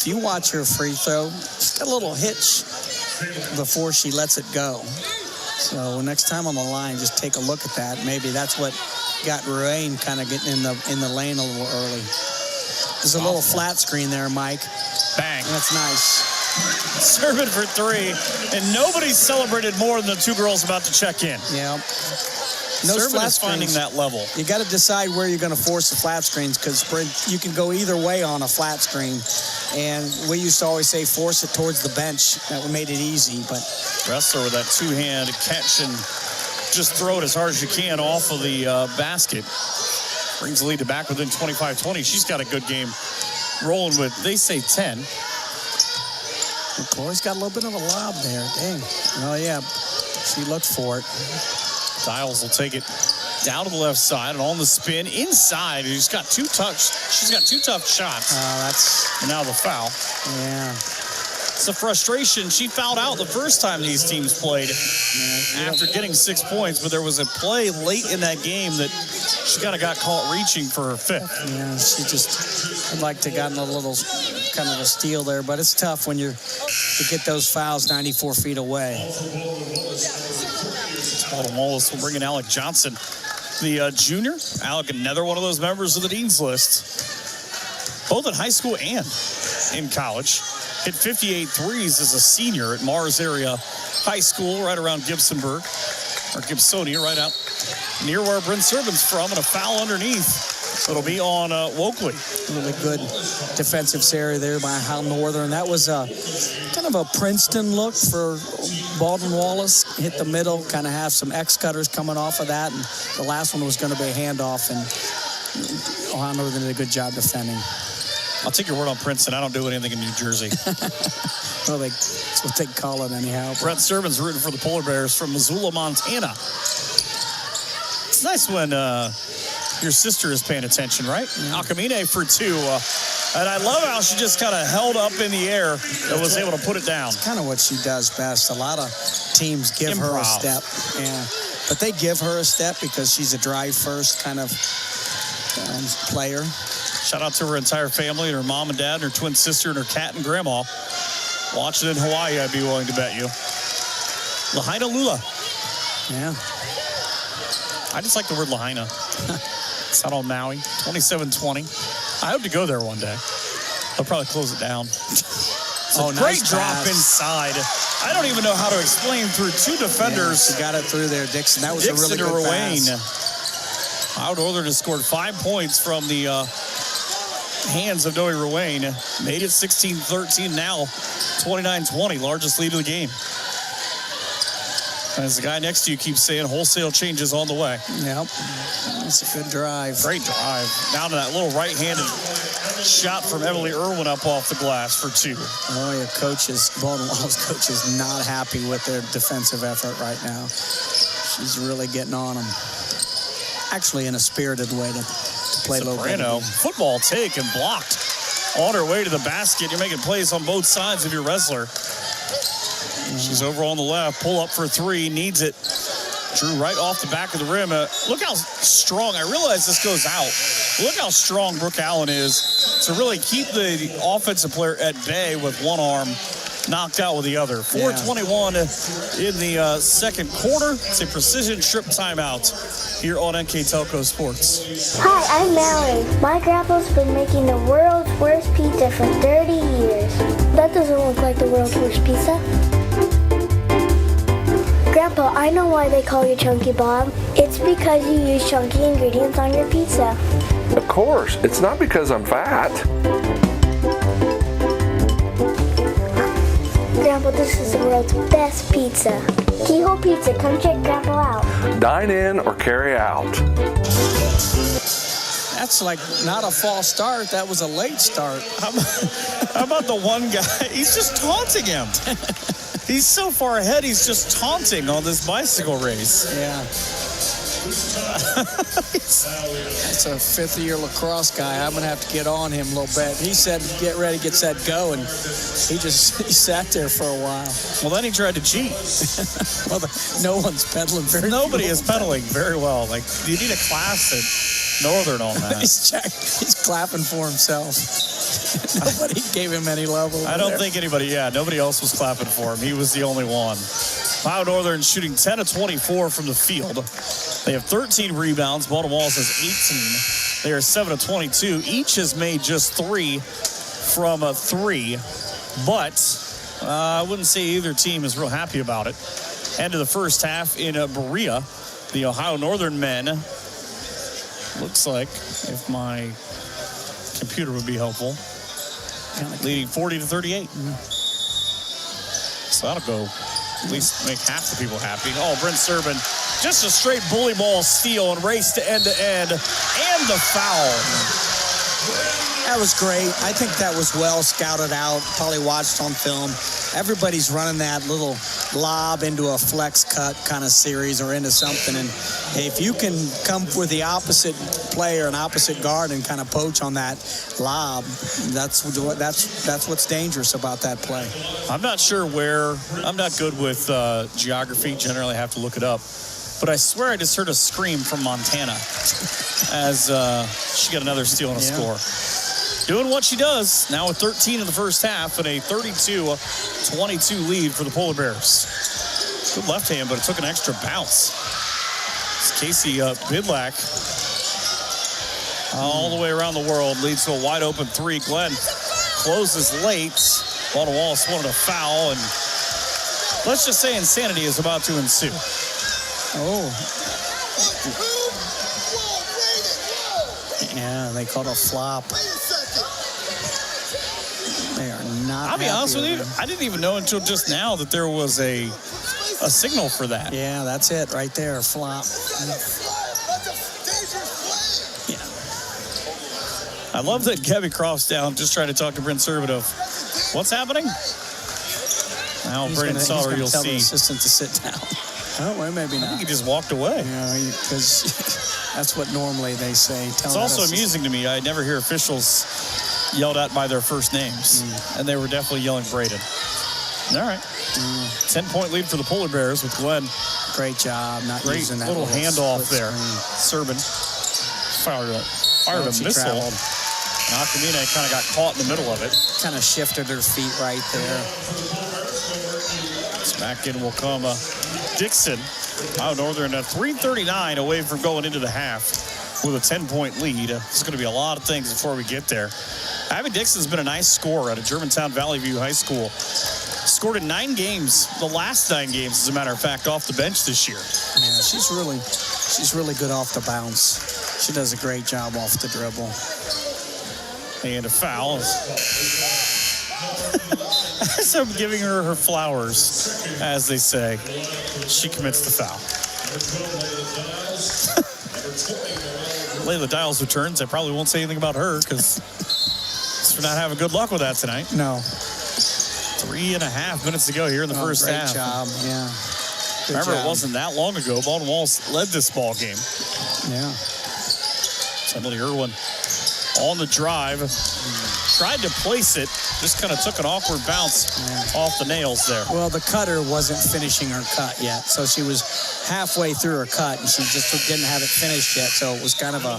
you watch her free throw, she's got a little hitch before she lets it go. So next time on the line, just take a look at that. Maybe that's what got Ruane kind of getting in the lane a little early. There's a little flat screen there, Mike. Bang. That's nice. Serban for 3, and nobody celebrated more than the two girls about to check in. Yeah. Serban is finding that level. You got to decide where you're going to force the flat screens, because you can go either way on a flat screen. And we used to always say force it towards the bench. That made it easy. But Wrestler with that two-hand catch and just throw it as hard as you can off of the basket. Brings the lead to back within 25-20. She's got a good game rolling with, they say, 10. Corey's got a little bit of a lob there. Dang. Oh, yeah. She looked for it. Dials will take it down to the left side and on the spin inside. She's got two tough shots. And now the foul. Yeah. It's a frustration. She fouled out the first time these teams played after getting 6 points, but there was a play late in that game that she kind of got caught reaching for her fifth. Yeah, she just would like to gotten a little kind of a steal there, but it's tough when you get those fouls 94 feet away. Baldwin Wallace will bring in Alec Johnson, the junior. Alec, another one of those members of the Dean's List, both in high school and in college. Hit 58 threes as a senior at Mars Area High School, right around Gibsonburg, or Gibsonia, right out near where Bryn Serban's from, and a foul underneath. It'll be on Wokley. Really good defensive area there by Hal Northern. That was kind of a Princeton look for Baldwin Wallace. Hit the middle, kind of have some X-cutters coming off of that, and the last one was going to be a handoff, and Ohio Northern did a good job defending. I'll take your word on Princeton. I don't do anything in New Jersey. Well, that's what they call it anyhow. Brett Serban's rooting for the Polar Bears from Missoula, Montana. It's nice when your sister is paying attention, right? Yeah. Akamine for 2. And I love how she just kind of held up in the air and was able to put it down. It's kind of what she does best. A lot of teams give her a step. Yeah. But they give her a step because she's a drive-first kind of player. Shout out to her entire family, and her mom and dad, and her twin sister, and her cat and grandma. Watching in Hawaii, I'd be willing to bet you. Lahaina Lula. Yeah. I just like the word Lahaina. It's out on Maui, 27-20. I hope to go there one day. They'll probably close it down. It's a great nice drop pass. Inside. I don't even know how to explain through two defenders. Yeah, she got it through there, Dixon. That was a really good pass. Ohio Northern has scored 5 points from the hands of Noe Ruane. Made it 16-13 now, 29-20, largest lead of the game. As the guy next to you keeps saying, wholesale changes on the way. Yep, that's a good drive. Great drive. Down to that little right-handed shot from Emily Irwin up off the glass for 2. Oh, yeah, Baldwin Wallace coach is not happy with their defensive effort right now. She's really getting on them. Actually, in a spirited way to play low. Soprano, football take and blocked. On her way to the basket. You're making plays on both sides of your wrestler. She's over on the left. Pull up for 3. Needs it. Drew right off the back of the rim. Look how strong. I realize this goes out. Look how strong Brooke Allen is to really keep the offensive player at bay with one arm knocked out with the other. 4:21 in the second quarter. It's a precision strip timeout here on NK Telco Sports. Hi, I'm Mallory. My grandpa's been making the world's worst pizza for 30 years. That doesn't look like the world's worst pizza. Grandpa, I know why they call you Chunky Bob. It's because you use chunky ingredients on your pizza. Of course, it's not because I'm fat. Grandpa, this is the world's best pizza. Keyhole Pizza, come check Grandpa out. Dine in or carry out. That's like not a false start. That was a late start. How about the one guy? He's just taunting him. He's so far ahead, he's just taunting on this bicycle race. Yeah. That's a fifth-year lacrosse guy. I'm going to have to get on him a little bit. He said, get ready, get set, go, and he sat there for a while. Well, then he tried to cheat. Well, no one's pedaling very Nobody well. is pedaling very well. Like, you need a class at Northern on that. He's clapping for himself. Nobody gave him any love over I don't there. think nobody else was clapping for him. He was the only one. Ohio Northern shooting 10 of 24 from the field. They have 13 rebounds. Baltimore Wallace has 18. They are 7 of 22. Each has made just 3 from a 3. But I wouldn't say either team is real happy about it. End of the first half in Berea. The Ohio Northern men, looks like, if my computer would be helpful, leading 40 to 38. So that'll go at least make half the people happy. Oh, Brent Serban, just a straight bully ball steal and race to end, and the foul. That was great. I think that was well scouted out, probably watched on film. Everybody's running that little lob into a flex cut kind of series or into something. And if you can come with the opposite player, an opposite guard, and kind of poach on that lob, that's what's dangerous about that play. I'm not sure where. I'm not good with geography. Generally, I have to look it up. But I swear I just heard a scream from Montana as she got another steal and a score. Doing what she does now with 13 in the first half and a 32-22 lead for the Polar Bears. Good left hand, but it took an extra bounce. It's Casey Bidlack all the way around the world leads to a wide open 3. Glenn closes late. Baltimore Wallace wanted a foul, and let's just say insanity is about to ensue. Oh. Yeah, they called a flop. They are not. I'll be honest with you, I didn't even know until just now that there was a signal for that. Yeah, that's it right there, flop. Yeah. I love that Gabby Croft's down just trying to talk to Brent Serban of what's happening. Now Brandon Sauter, you'll tell see. the assistant to sit down. Oh, well, maybe not. I think he just walked away. Yeah, because that's what normally they say. It's also amusing to me. I never hear officials yelled at by their first names, and they were definitely yelling Braden. All right. 10-point lead for the Polar Bears with Glenn. Great job. Not Great using that little handoff there. Serban fired a missile. Traveled. Nakamine kind of got caught in the middle of it. Kind of shifted her feet right there. Back in will come Dixon. Ohio Northern at 3:39 away from going into the half with a 10-point lead. There's going to be a lot of things before we get there. Abby Dixon's been a nice scorer at Germantown Valley View High School. Scored in 9 games, the last 9 games, as a matter of fact, off the bench this year. Yeah, she's really good off the bounce. She does a great job off the dribble. And a foul. So I'm giving her flowers, as they say. She commits the foul. Layla Dials returns. I probably won't say anything about her because we're not having good luck with that tonight. No. 3.5 minutes to go here in the first half. Great job, yeah. Remember, it wasn't that long ago. Baldwin Wallace led this ball game. Yeah. Emily Irwin on the drive. tried to place it, just kind of took an awkward bounce off the nails there. Well, the cutter wasn't finishing her cut yet, so she was halfway through her cut, and she just didn't have it finished yet. So it was kind of a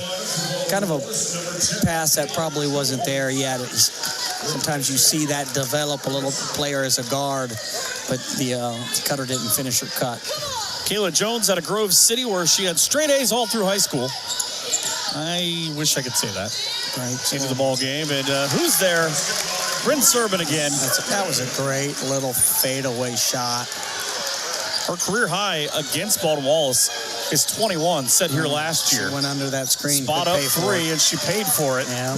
pass that probably wasn't there yet. Sometimes you see that develop a little player as a guard, but the cutter didn't finish her cut. Kayla Jones out of Grove City, where she had straight A's all through high school. I wish I could say that. Right. Into the ball game. And who's there? Bryn Serban again. That was a great little fadeaway shot. Her career high against Baldwin Wallace is 21, set here last year. She went under that screen. Spot up 3, and she paid for it. Yeah.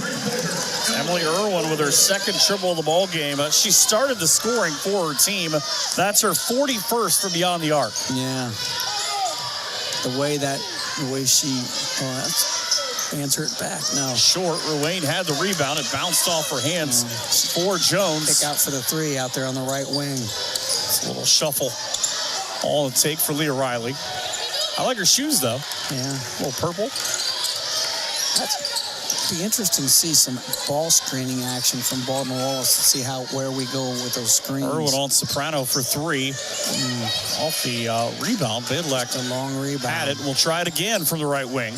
Emily Irwin with her second triple of the ball game. She started the scoring for her team. That's her 41st from beyond the arc. Yeah. The way she answer it back. No. Short. Ruane had the rebound. It bounced off her hands for Jones. Kick out for the 3 out there on the right wing. It's a little shuffle. All it take for Leah Riley. I like her shoes, though. Yeah. A little purple. It'd be interesting to see some ball screening action from Baldwin Wallace to see where we go with those screens. Irwin on Soprano for 3. Off the rebound. Bidlack a long rebound. had it. We'll try it again from the right wing.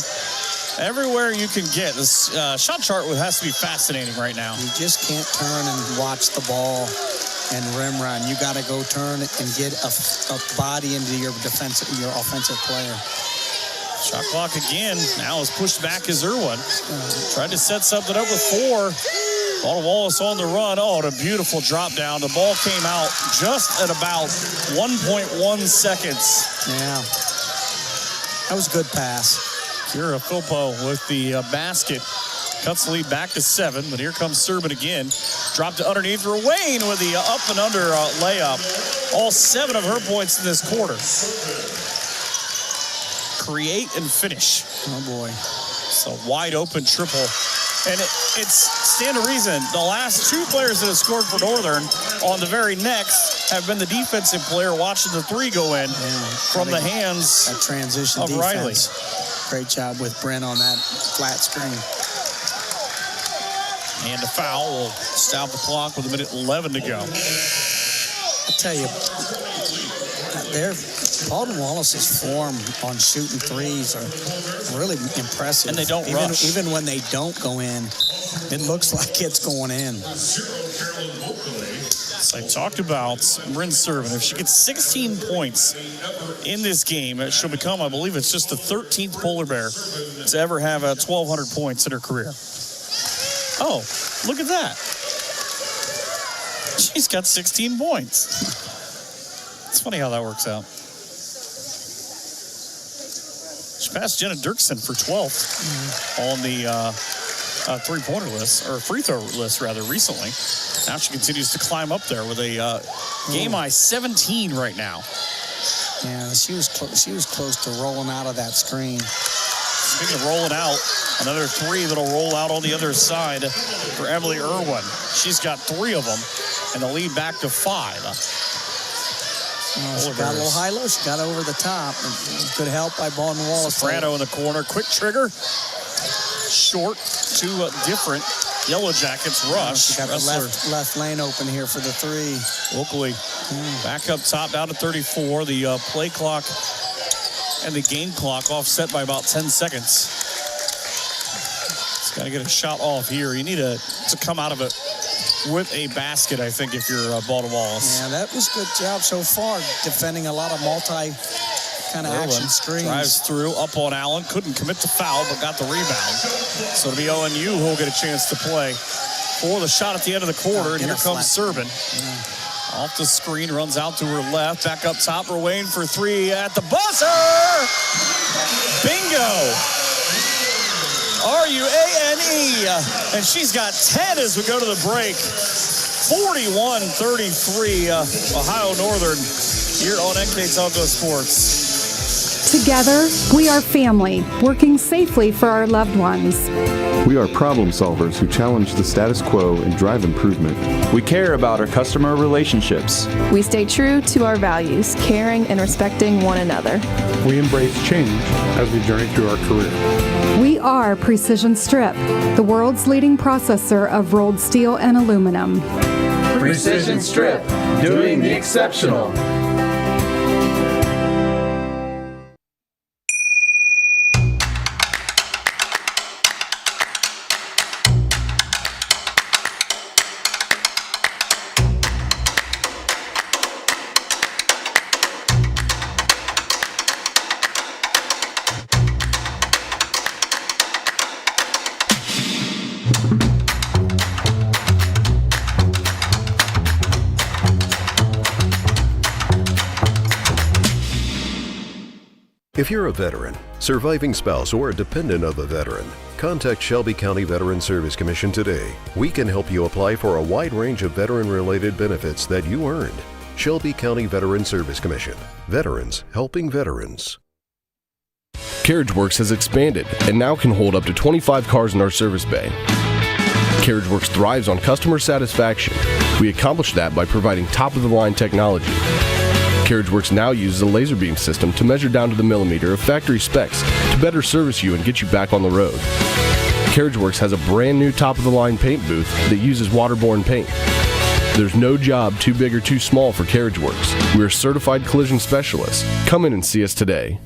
Everywhere you can get. This shot chart has to be fascinating right now. You just can't turn and watch the ball and rim run. You got to go turn and get a body into your offensive player. Shot clock again. Now is pushed back as Irwin. Tried to set something up with 4. Baldwin Wallace on the run. Oh, what a beautiful drop down. The ball came out just at about 1.1 seconds. Yeah. That was a good pass. Kira Filpo with the basket. Cuts the lead back to 7, but here comes Serban again. Dropped it underneath. Ruane with the up and under layup. All 7 of her points in this quarter. Create and finish. Oh, boy. It's a wide open triple. And it's stand to reason. The last 2 players that have scored for Northern on the very next have been the defensive player watching the 3 go in from the hands that transition of defense. Riley. Great job with Bryn on that flat screen. And a foul will stop the clock with 1:11 to go. I tell you, Baldwin Wallace's form on shooting threes are really impressive. And they don't rush. Even when they don't go in, it looks like it's going in. So I talked about Bryn Serban. If she gets 16 points in this game, she'll become, I believe it's just the 13th polar bear to ever have 1,200 points in her career. Oh, look at that. She's got 16 points. It's funny how that works out. She passed Jenna Dirksen for 12th on the three-pointer list, or free throw list, rather, recently. Now she continues to climb up there with a game high 17 right now. Yeah, she was close to rolling out of that screen. Speaking of rolling out, another 3 that'll roll out on the other side for Emily Irwin. She's got 3 of them, and the lead back to 5. She got a little high-low. She got over the top. Good help by Baldwin Wallace. Soprano in the corner. Quick trigger. Short. 2 different Yellow Jackets rush. She got the left lane open here for the 3. Locally. Back up top, down to 34. The play clock and the game clock offset by about 10 seconds. It's got to get a shot off here. You need to come out of it with a basket, I think, if you're Baldwin Wallace. Yeah, that was a good job so far, defending a lot of multi kind of action screens. Drives through, up on Allen. Couldn't commit to foul, but got the rebound. So it'll be ONU who'll get a chance to play for the shot at the end of the quarter. And here comes Serban. Off the screen, runs out to her left. Back up top, Ruane for 3 at the buzzer. Bingo. R-U-A-N-E. And she's got 10 as we go to the break. 41-33, Ohio Northern here on NK Telco Sports. Together, we are family, working safely for our loved ones. We are problem solvers who challenge the status quo and drive improvement. We care about our customer relationships. We stay true to our values, caring and respecting one another. We embrace change as we journey through our career. We are Precision Strip, the world's leading processor of rolled steel and aluminum. Precision Strip, doing the exceptional. If you're a veteran, surviving spouse, or a dependent of a veteran, contact Shelby County Veteran Service Commission today. We can help you apply for a wide range of veteran-related benefits that you earned. Shelby County Veteran Service Commission. Veterans helping veterans. CarriageWorks has expanded and now can hold up to 25 cars in our service bay. CarriageWorks thrives on customer satisfaction. We accomplish that by providing top-of-the-line technology. CarriageWorks now uses a laser beam system to measure down to the millimeter of factory specs to better service you and get you back on the road. CarriageWorks has a brand new top-of-the-line paint booth that uses waterborne paint. There's no job too big or too small for CarriageWorks. We're certified collision specialists. Come in and see us today.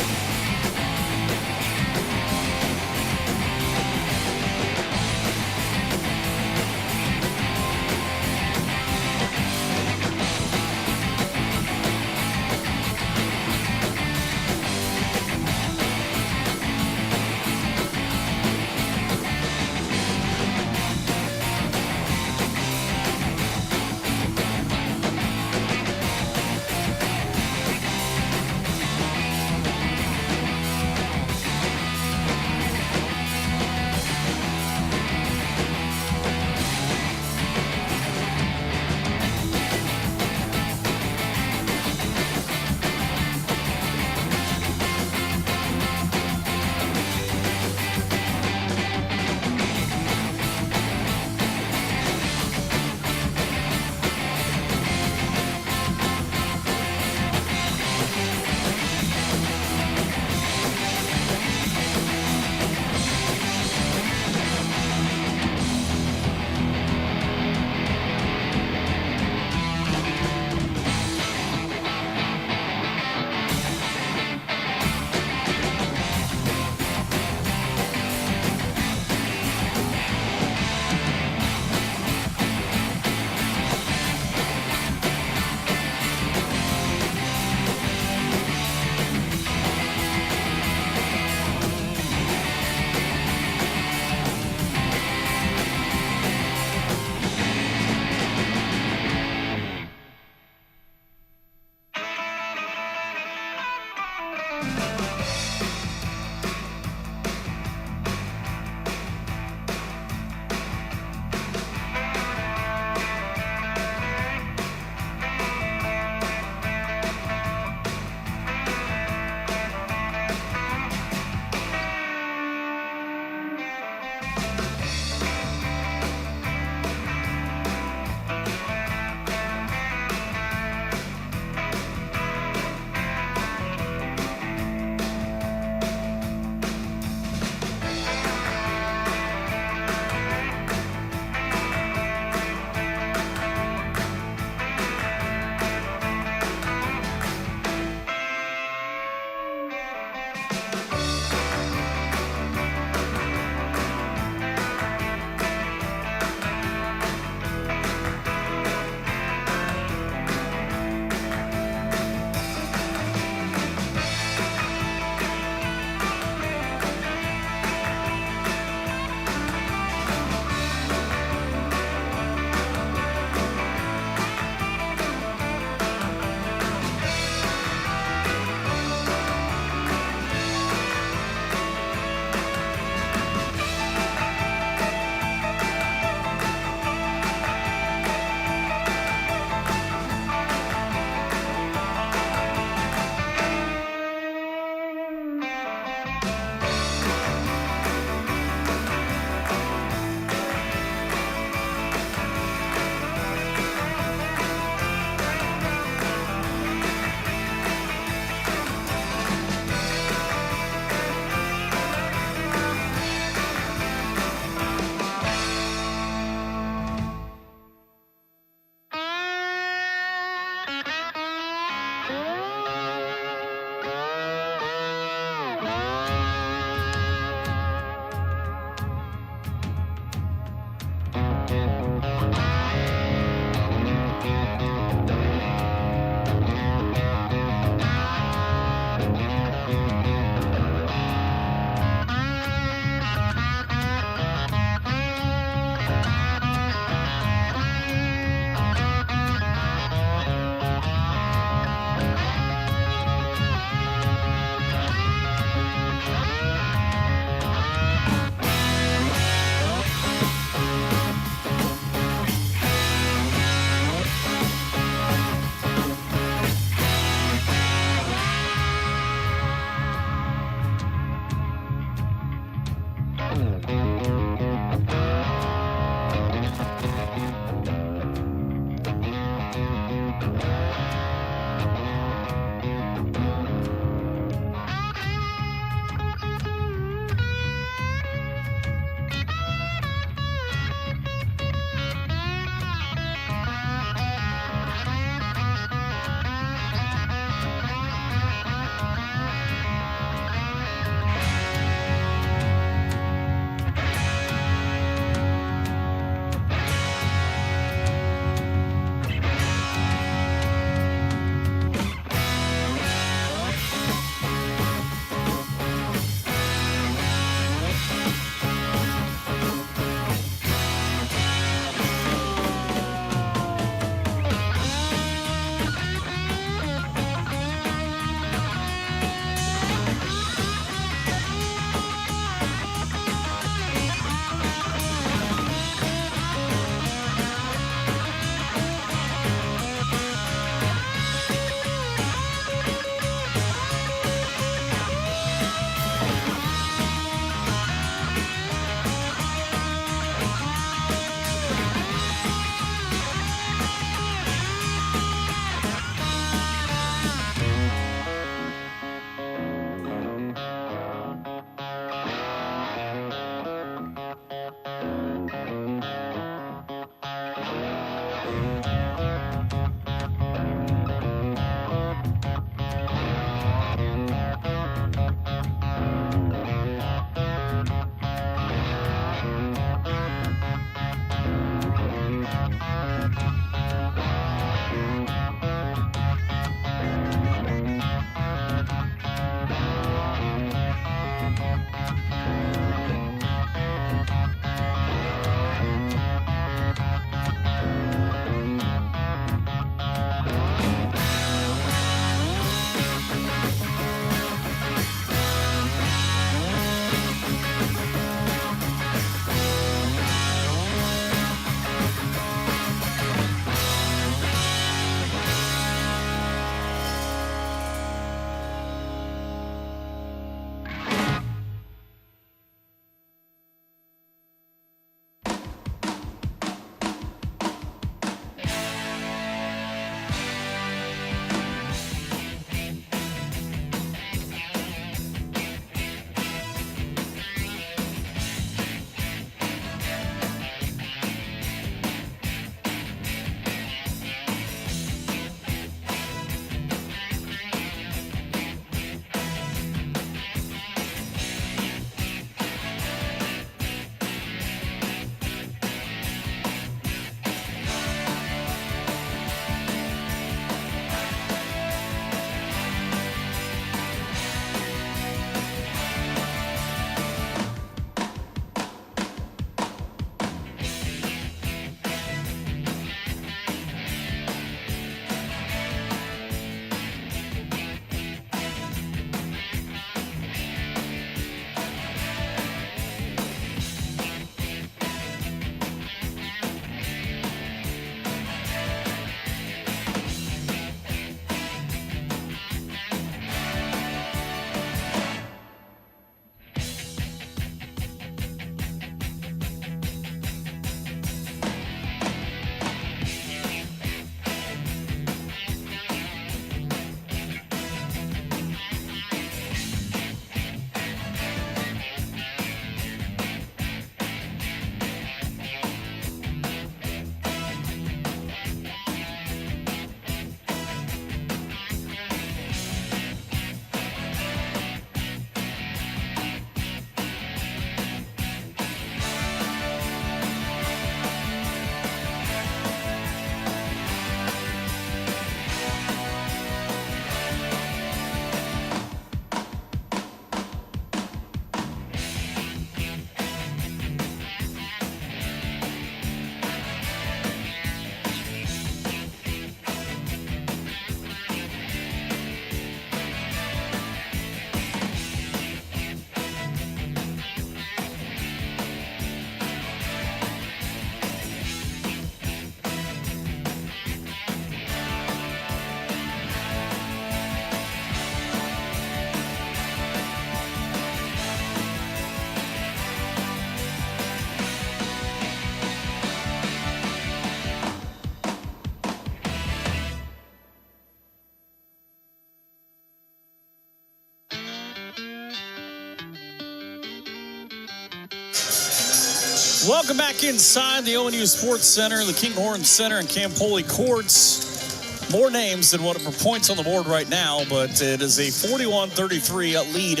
Welcome back inside the ONU Sports Center, the Kinghorn Center, and Campoli Courts. More names than what are points on the board right now, but it is a 41-33 lead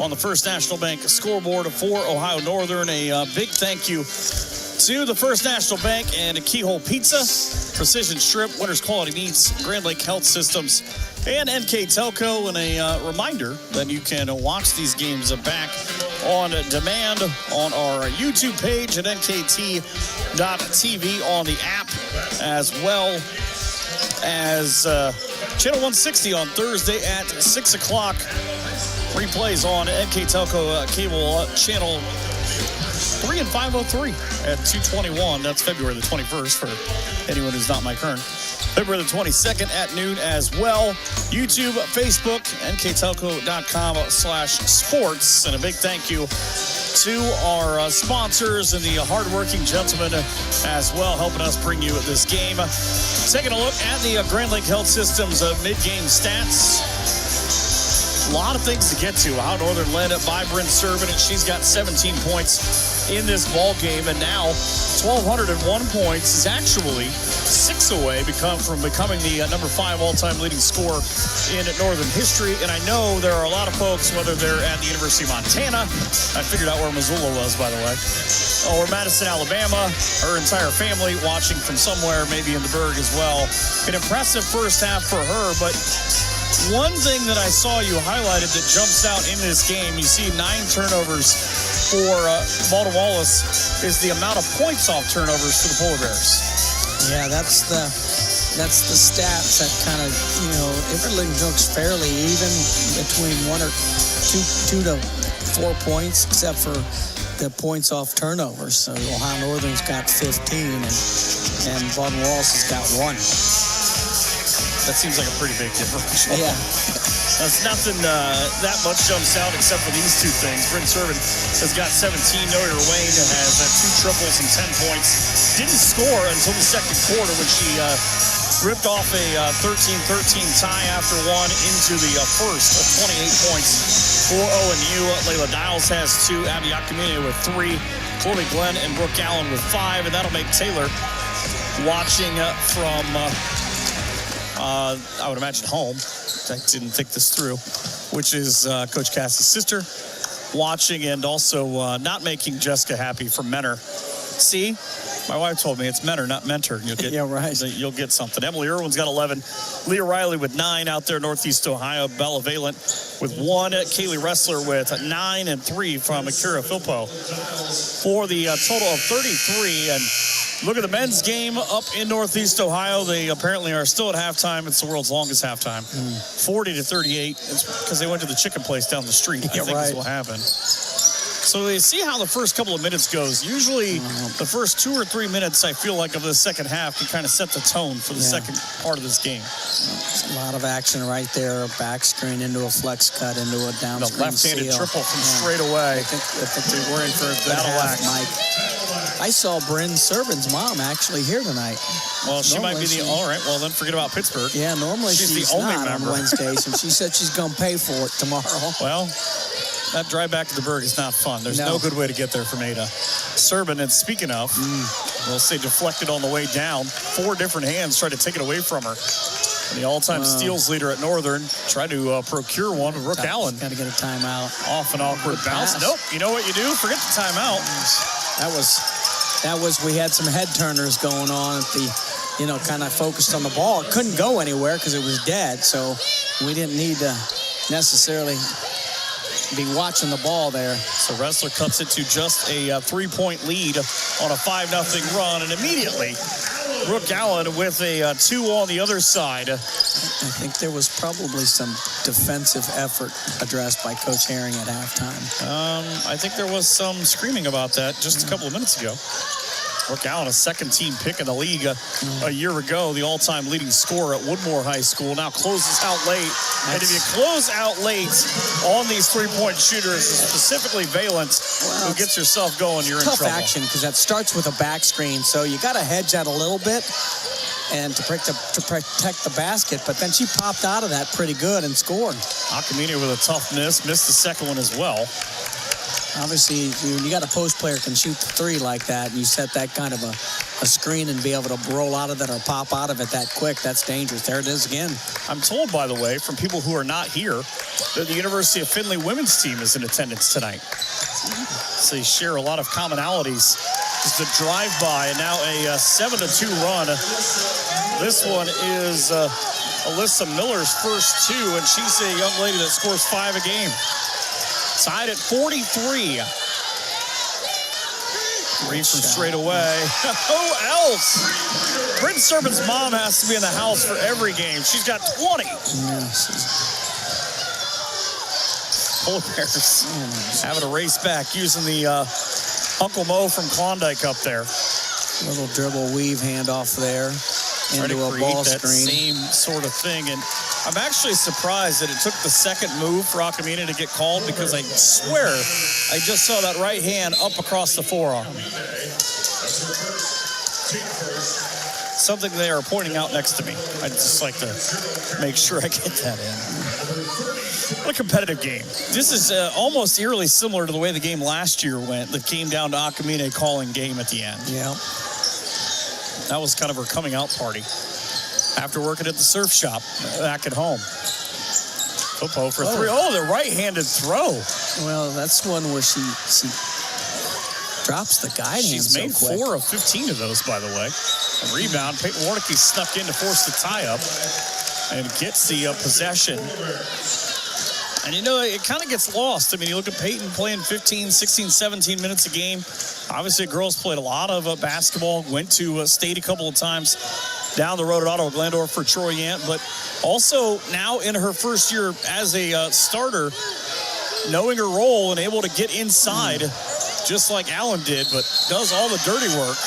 on the First National Bank scoreboard for Ohio Northern. A big thank you to the First National Bank and Keyhole Pizza, Precision Strip, Winners Quality Meats, Grand Lake Health Systems, and NK Telco. And a reminder that you can watch these games back on demand on our YouTube page at nkt.tv, on the app, as well as Channel 160 on Thursday at 6 o'clock. Replays on NK Telco cable channel 3 and 503 at 2:21. That's February the 21st for anyone who's not my current. February the 22nd at noon as well. YouTube, Facebook, nktelco.com/sports. And a big thank you to our sponsors and the hardworking gentlemen as well, helping us bring you this game. Taking a look at the Grand Lake Health Systems mid-game stats. A lot of things to get to. Ohio Northern led by Bryn Servin, and she's got 17 points in this ball game, and now 1,201 points is actually 6 away from becoming the number 5 all-time leading scorer in Northern history. And I know there are a lot of folks, whether they're at the University of Montana, I figured out where Missoula was, by the way, or Madison, Alabama, her entire family watching from somewhere, maybe in the Berg as well. An impressive first half for her, but one thing that I saw you highlighted that jumps out in this game, you see 9 turnovers for Baldwin Wallace, is the amount of points off turnovers for the Polar Bears. Yeah, that's the stats that kind of, it really looks fairly even between 1 or 2 to 4 points, except for the points off turnovers. So Ohio Northern's got 15 and Baldwin Wallace has got 1. That seems like a pretty big difference. Yeah. That's nothing that much jumps out except for these 2 things. Bryn Servin has got 17. Noyer Wayne has 2 triples and 10 points. Didn't score until the second quarter when she ripped off a 13-13 tie after 1 into the first of 28 points for ONU. Layla Dials has 2. Abby Akamine with 3. Chloe Glenn and Brooke Allen with 5. And that'll make Taylor, watching from... I would imagine home. I didn't think this through, which is Coach Cassie's sister, watching and also not making Jessica happy from Mentor. See, my wife told me it's Mentor, not Mentor. You'll get, yeah, right. You'll get something. Emily Irwin's got 11. Leah Riley with 9 out there, Northeast Ohio. Bella Valent with 1. Kaylee Ressler with 9 and 3 from Akira Filpo for the total of 33. And look at the men's game up in Northeast Ohio. They apparently are still at halftime. It's the world's longest halftime. 40-38. It's because they went to the chicken place down the street. I think is what happened. So they see how the first couple of minutes goes. Usually the first 2 or 3 minutes, I feel like, of the second half can kind of set the tone for the second part of this game. It's a lot of action right there. Back screen into a flex cut, into a down the screen left-handed seal. triple from straight away. I think they were in for a good half, Mike. I saw Bryn Servin's mom actually here tonight. Well, she might be the... All right, well, then forget about Pittsburgh. Yeah, normally she's the only not member on Wednesdays, and she said she's going to pay for it tomorrow. Well, that drive back to the Berg is not fun. There's no good way to get there from Ada. Servin, and speaking of, we'll say deflected on the way down. 4 different hands tried to take it away from her. And the all-time steals leader at Northern tried to procure one with Brooke Allen. Got to get a timeout. Off an awkward bounce. Nope. You know what you do? Forget the timeout. That was we had some head turners going on at the, kind of focused on the ball. It couldn't go anywhere because it was dead. So we didn't need to necessarily be watching the ball there. So Ressler cuts it to just a 3-point lead on a 5-0 run, and immediately Brooke Allen with a 2 on the other side. I think there was probably some defensive effort addressed by Coach Herring at halftime. I think there was some screaming about that just a couple of minutes ago. Brooke Allen, a second-team pick in the league a year ago, the all-time leading scorer at Woodmore High School, now closes out late. And if you close out late on these 3-point shooters, specifically Valent, who gets yourself going, you're in trouble. Tough action because that starts with a back screen, so you got to hedge that a little bit and to protect the basket, but then she popped out of that pretty good and scored. Akamine with a tough missed the second one as well. Obviously, when you got a post player can shoot the three like that, and you set that kind of a screen and be able to roll out of it or pop out of it that quick, that's dangerous. There it is again. I'm told, by the way, from people who are not here, that the University of Findlay women's team is in attendance tonight. So they share a lot of commonalities. Just a drive-by, and now a 7-2 run. This one is Alyssa Miller's first two, and she's a young lady that scores 5 a game. Tied at 43. 3 from straight away. Who else? Britton Serpent's mom has to be in the house for every game. She's got 20. Polar Bears having a race back using the Uncle Mo from Klondike up there. Little dribble weave handoff there into a ball screen. Same sort of thing. And I'm actually surprised that it took the second move for Acamina to get called, because I swear I just saw that right hand up across the forearm. Something they are pointing out next to me. I'd just like to make sure I get that in. What a competitive game. This is almost eerily similar to the way the game last year went. That came down to Acamina calling game at the end. Yeah. That was kind of her coming out party after working at the surf shop back at home. Popo for three. Oh, the right-handed throw. Well, that's one where she drops the guide hand. She's made 4 of 15 of those, by the way. A rebound. Peyton Warnicki snuck in to force the tie-up and gets the possession. And, you know, it kind of gets lost. I mean, you look at Peyton playing 15, 16, 17 minutes a game. Obviously, girls played a lot of basketball, went to state a couple of times down the road at Ottawa Glandorf for Troy Yant, but also now in her first year as a starter, knowing her role and able to get inside just like Allen did, but does all the dirty work.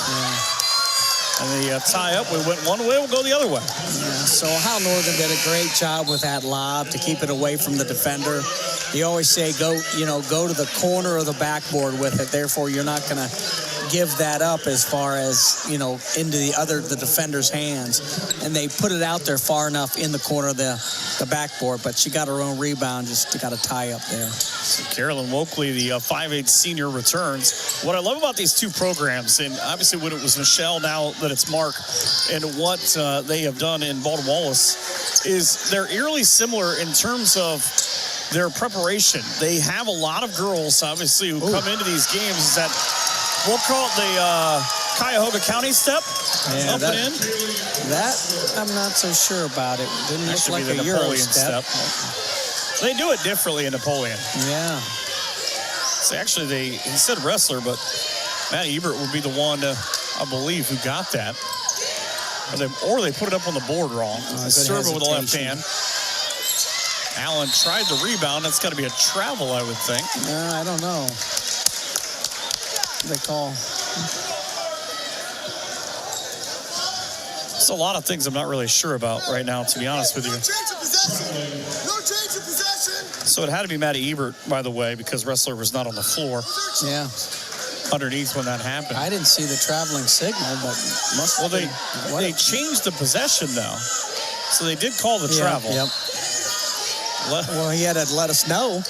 And the tie-up, we went one way, we'll go the other way. Yeah, so Ohio Northern did a great job with that lob to keep it away from the defender. You always say go to the corner of the backboard with it. Therefore, you're not going to give that up as far as, into the defender's hands. And they put it out there far enough in the corner of the backboard, but she got her own rebound, just got a tie up there. So Carolyn Wokley, the 5'8" senior, returns. What I love about these two programs, and obviously when it was Michelle, now that it's Mark, and what they have done in Baldwin Wallace, is they're eerily similar in terms of their preparation. They have a lot of girls, obviously, who come into these games that we'll call it the Cuyahoga County step. Yeah, up and in. That I'm not so sure about. It didn't look like the a Euro Napoleon step. They do it differently in Napoleon. Yeah. So actually, he said wrestler, but Matt Ebert would be the one, I believe, who got that. Or they put it up on the board wrong. Serve it with the left hand. Allen tried the rebound. That's got to be a travel, I would think. I don't know. They call. There's a lot of things I'm not really sure about right now, to be honest with you. No change of possession. So it had to be Matty Ebert, by the way, because Wrestler was not on the floor. Yeah. Underneath when that happened. I didn't see the traveling signal, but they changed the possession now. So they did call the travel. Yep. Well, he had to let us know. I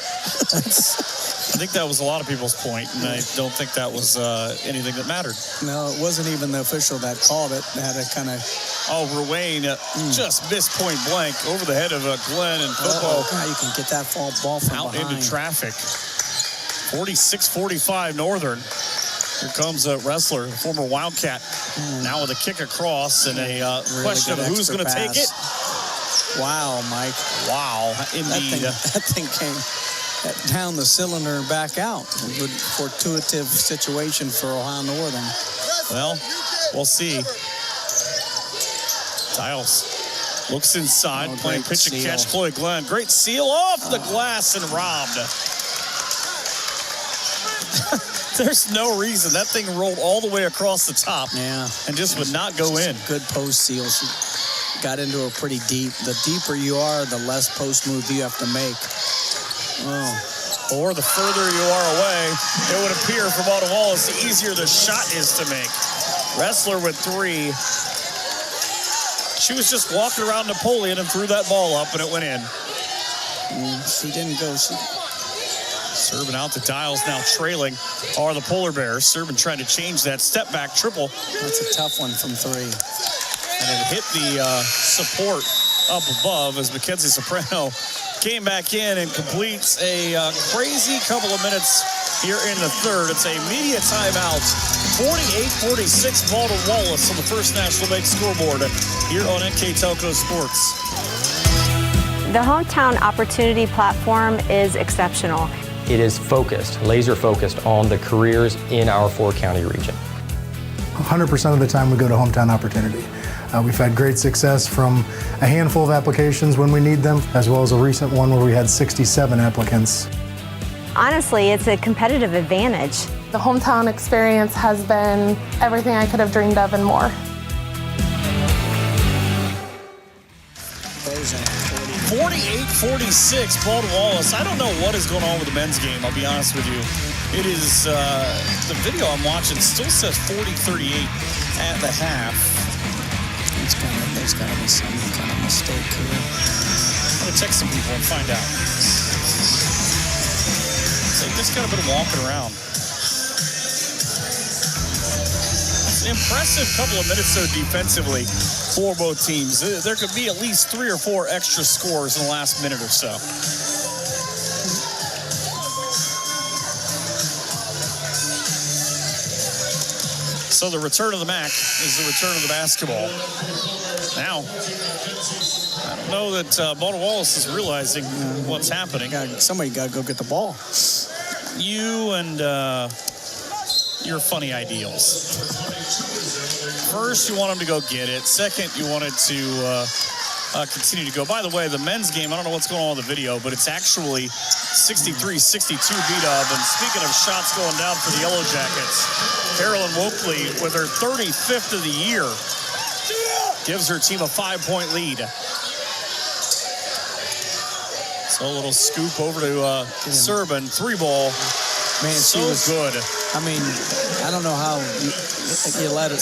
think that was a lot of people's point, and I don't think that was anything that mattered. No, it wasn't even the official that called it. They had to kind of... Oh, Ruane just missed point blank over the head of Glenn and Popo. You can get that ball from out behind. Into traffic. 46-45 Northern. Here comes a wrestler, a former Wildcat, now with a kick across and a question of who's going to take it. Wow, Mike. Wow, indeed. That thing came down the cylinder and back out. A good fortuitous situation for Ohio Northern. Well, we'll see. Tiles looks inside, playing pitch and catch. Chloe Glenn, great seal off the glass and robbed. There's no reason. That thing rolled all the way across the top and just would not go in. Good post seal. She got into her pretty deep. The deeper you are, the less post move you have to make. Or the further you are away, it would appear from Baldwin Wallace, the easier the shot is to make. Wrestler with 3. She was just walking around Napoleon and threw that ball up, and it went in. She didn't go. Serving out the dials, now trailing are the Polar Bears. Serving trying to change that step back triple. That's a tough one from 3. And it hit the support up above as Mackenzie Soprano came back in and completes a crazy couple of minutes here in the third. It's a media timeout. 48-46 Baldwin Wallace on the First National Bank scoreboard here on NK Telco Sports. The Hometown Opportunity Platform is exceptional. It is focused, laser focused on the careers in our 4-county region. 100% of the time we go to Hometown Opportunity. We've had great success from a handful of applications when we need them, as well as a recent one where we had 67 applicants. Honestly, it's a competitive advantage. The Hometown experience has been everything I could have dreamed of and more. 48-46, Baldwin Wallace. I don't know what is going on with the men's game, I'll be honest with you. It is, the video I'm watching still says 40-38 at the half. There's got to be some kind of mistake here. I'm going to text some people and find out. They just got a bit of walking around. It's an impressive couple of minutes, though, defensively for both teams. There could be at least 3 or 4 extra scores in the last minute or so. So the return of the MAC is the return of the basketball. Now, I don't know that Baldwin Wallace is realizing what's happening. Somebody got to go get the ball. You and your funny ideals. First, you want him to go get it. Second, you want it to continue to go. By the way, the men's game, I don't know what's going on with the video, but it's actually 63-62 beat-up. And speaking of shots going down for the Yellow Jackets, Carolyn Wokley with her 35th of the year gives her team a 5-point lead. So a little scoop over to Serban, 3-ball. Man, so she was good. I mean, I don't know how you let a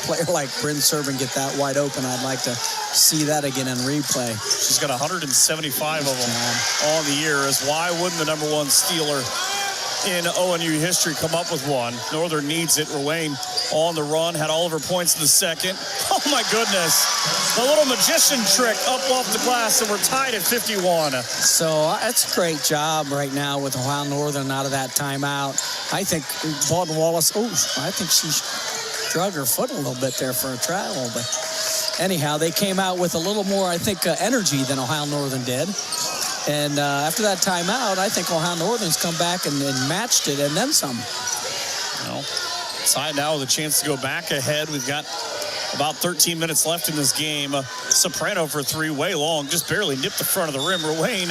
player like Bryn Serban get that wide open. I'd like to see that again in replay. She's got 175 of them on the year. As why wouldn't the number 1 stealer in ONU history come up with one? Northern needs it. Ruane on the run, had all of her points in the second. Oh my goodness. The little magician trick up off the glass, and we're tied at 51. So that's a great job right now with Ohio Northern out of that timeout. I think Baldwin Wallace, I think she drug her foot a little bit there for a travel. But anyhow, they came out with a little more, I think, energy than Ohio Northern did. And after that timeout, I think Ohio Northern's come back and matched it and then some. Well, side now with a chance to go back ahead. We've got about 13 minutes left in this game. Soprano for 3, way long, just barely nipped the front of the rim. Ruane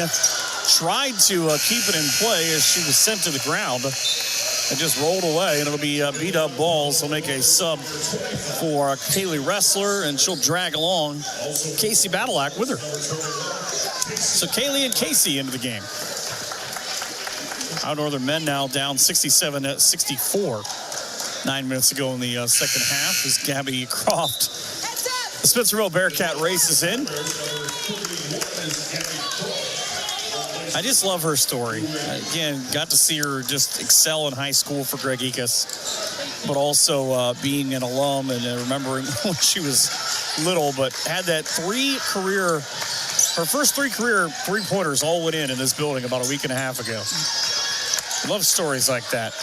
tried to keep it in play as she was sent to the ground and just rolled away, and it'll be beat up balls. They'll make a sub for Kaylee Ressler, and she'll drag along Casey Badalak with her. So Kaylee and Casey into the game. Our Northern men now down 67-64. 9 minutes ago in the second half as Gabby Croft, the Spencerville Bearcat, races in. I just love her story. Again, got to see her just excel in high school for Greg Ekas, but also being an alum and remembering when she was little, but had that her first 3 career 3-pointers all went in this building about a week and a half ago. Love stories like that.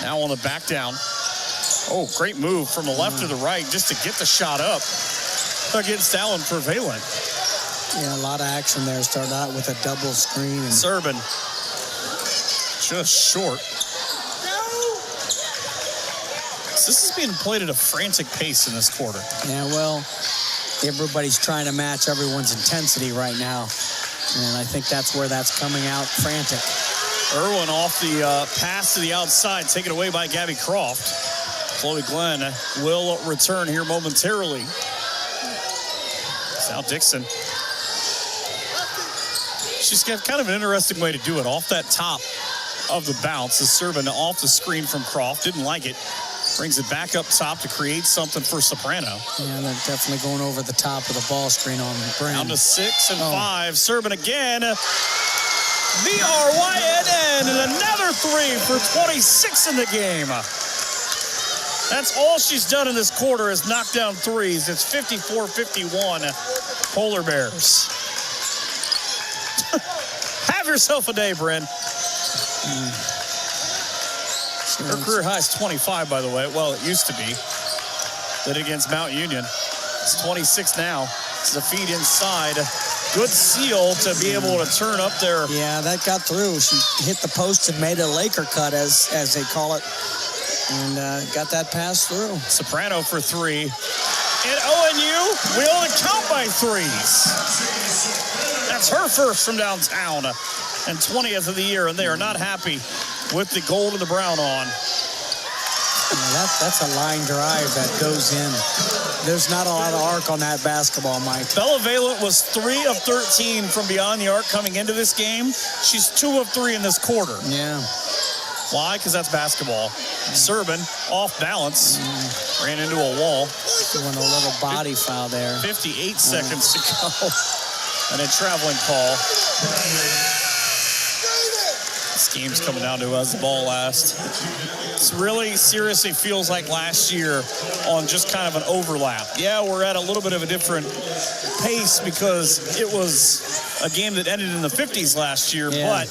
Now on the back down. Oh, great move from the left to the right just to get the shot up against Allen Prevalent. Yeah, a lot of action there. Started out with a double screen. And Serban just short. This is being played at a frantic pace in this quarter. Yeah, well, everybody's trying to match everyone's intensity right now. And I think that's where that's coming out, frantic. Irwin off the pass to the outside, taken away by Gabby Croft. Chloe Glenn will return here momentarily. Sal Dixon. She's got kind of an interesting way to do it. Off that top of the bounce is Serban off the screen from Croft. Didn't like it. Brings it back up top to create something for Soprano. Yeah, they're definitely going over the top of the ball screen on Bryn. Down to 6 and 5. Serban again. BRYNN, and another three for 26 in the game. That's all she's done in this quarter is knock down threes. It's 54-51 Polar Bears. Have yourself a day, Bryn. Her career high is 25, by the way. Well, it used to be. Did against Mount Union. It's 26 now. It's the feed inside. Good seal to be able to turn up there. Yeah, that got through. She hit the post and made a Laker cut, as they call it, and got that pass through. Soprano for three. And ONU will count by threes. That's her first from downtown and 20th of the year, and they are not happy with the gold and the brown on. Yeah, that's a line drive that goes in. There's not a lot of arc on that basketball, Mike. Bella Valent was 3 of 13 from beyond the arc coming into this game. She's 2 of 3 in this quarter. Yeah. Why? Because that's basketball. Serban, off balance, ran into a wall. Doing a little body foul there. 58 seconds to go. And a traveling call. This game's coming down to us, the ball last. It's really seriously feels like last year on just kind of an overlap. Yeah, we're at a little bit of a different pace because it was a game that ended in the 50s last year, but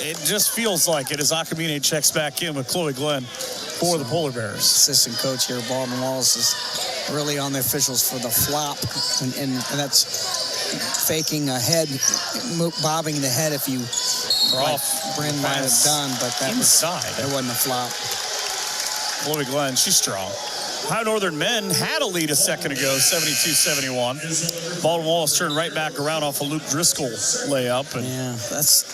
it just feels like it as Akamine checks back in with Chloe Glenn for the Polar Bears. Assistant coach here, Baldwin Wallace, is really on the officials for the flop, and that's faking a head, bobbing the head if you like Bryn might have done, but that inside. It wasn't a flop. Chloe Glenn, she's strong. Ohio Northern men had a lead a second ago, 72-71. Baldwin Wallace turned right back around off a Luke Driscoll layup. And yeah, that's,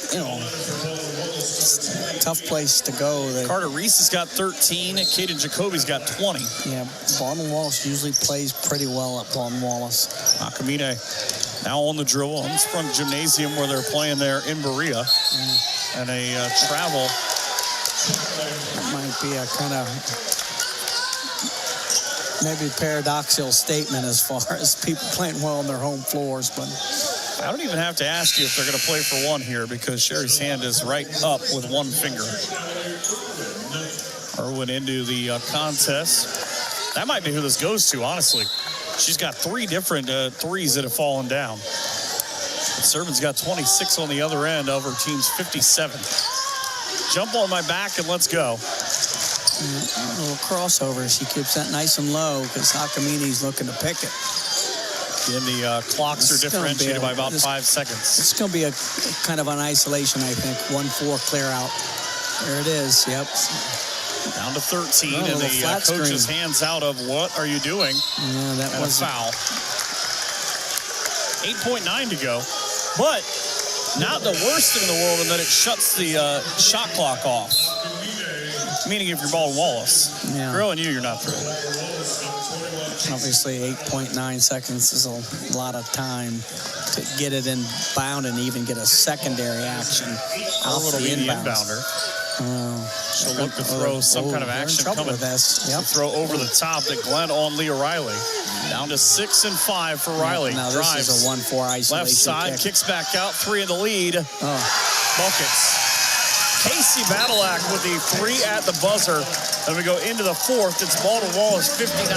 tough place to go. Carter Reese has got 13, and Kaden Jacoby's got 20. Yeah, Baldwin Wallace usually plays pretty well at Baldwin Wallace. Akamine now on the dribble on this front gymnasium where they're playing there in Berea. And a travel. That might be a kind of maybe paradoxical statement as far as people playing well on their home floors, but I don't even have to ask you if they're going to play for one here because Sherry's hand is right up with one finger. Irwin into the contest. That might be who this goes to, honestly. She's got 3 different threes that have fallen down. Serban's got 26 on the other end of her team's 57. Jump on my back and let's go. A little crossover. She keeps that nice and low because Hakamine's looking to pick it. And the clocks are differentiated by about 5 seconds. It's going to be a kind of an isolation, I think. 1-4 clear out. There it is. Yep. Down to 13, and the coach's hands out of what are you doing? Yeah, that was a foul. 8.9 to go. But not the worst thing in the world in that it shuts the shot clock off. Meaning if you're Baldwin Wallace. Yeah. Girl and you're not through. Obviously, 8.9 seconds is a lot of time to get it in bound and even get a secondary action off the inbounder. She'll look to throw some kind of action coming. Throw over the top to Glenn on Leah Riley. Down to 6 and 5 for Riley. Now this is a 1-4 isolation. Left side, kicks back out, 3 in the lead. Buckets. Casey Badalak with the 3 at the buzzer. Then we go into the 4th. It's Baldwin Wallace 59,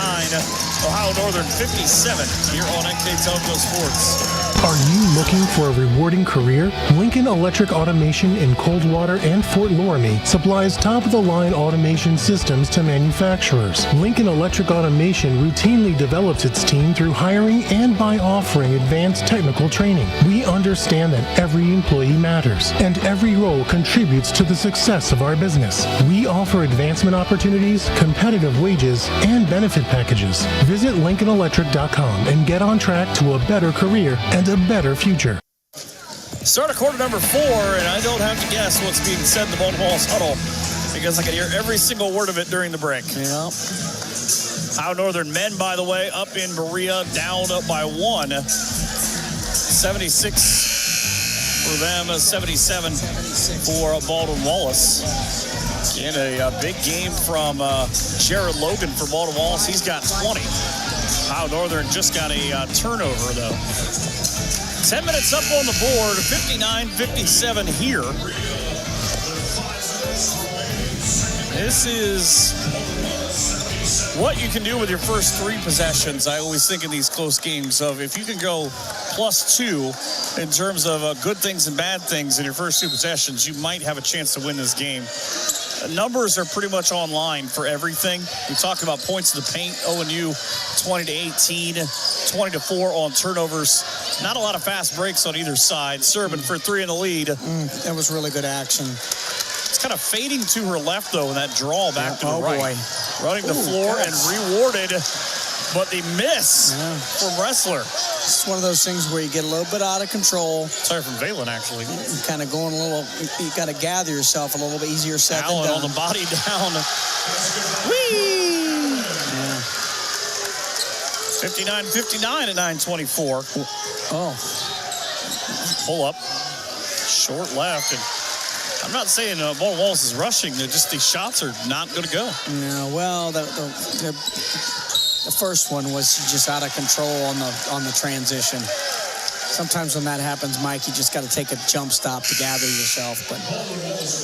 Ohio Northern 57 here on NK Telco Sports. Are you looking for a rewarding career? Lincoln Electric Automation in Coldwater and Fort Loramie supplies top-of-the-line automation systems to manufacturers. Lincoln Electric Automation routinely develops its team through hiring and by offering advanced technical training. We understand that every employee matters, and every role contributes to the success of our business. We offer advancement opportunities, competitive wages, and benefit packages. Visit LincolnElectric.com and get on track to a better career and a better future. Start of quarter number 4, and I don't have to guess what's being said in the Baldwin Wallace huddle because I can hear every single word of it during the break. Yeah. Ohio Northern men, by the way, up in Berea, down up by 1. 76 for them, 77 for Baldwin Wallace. In a big game from Jared Logan for Baldwin Wallace. He's got 20. Ohio Northern just got a turnover, though. 10 minutes up on the board, 59-57 here. This is what you can do with your first 3 possessions. I always think in these close games of if you can go +2 in terms of good things and bad things in your first 2 possessions, you might have a chance to win this game. Numbers are pretty much online for everything. We talk about points in the paint. ONU 20-18, 20-4 on turnovers. Not a lot of fast breaks on either side. Serban for 3 in the lead. That was really good action. It's kind of fading to her left, though, in that draw back to the right. Boy. Running the floor and rewarded, but the miss from Wrestler. It's one of those things where you get a little bit out of control. Sorry from Valen, actually. Kind of going a little, you got to gather yourself a little bit easier said than done. Allen on the body down. Whee! Yeah. 59-59 at 9:24. Oh. Pull up. Short left. And I'm not saying Baldwin Wallace is rushing. They're just these shots are not going to go. No, well, the first one was just out of control on the transition. Sometimes when that happens, Mike, you just got to take a jump stop to gather yourself. But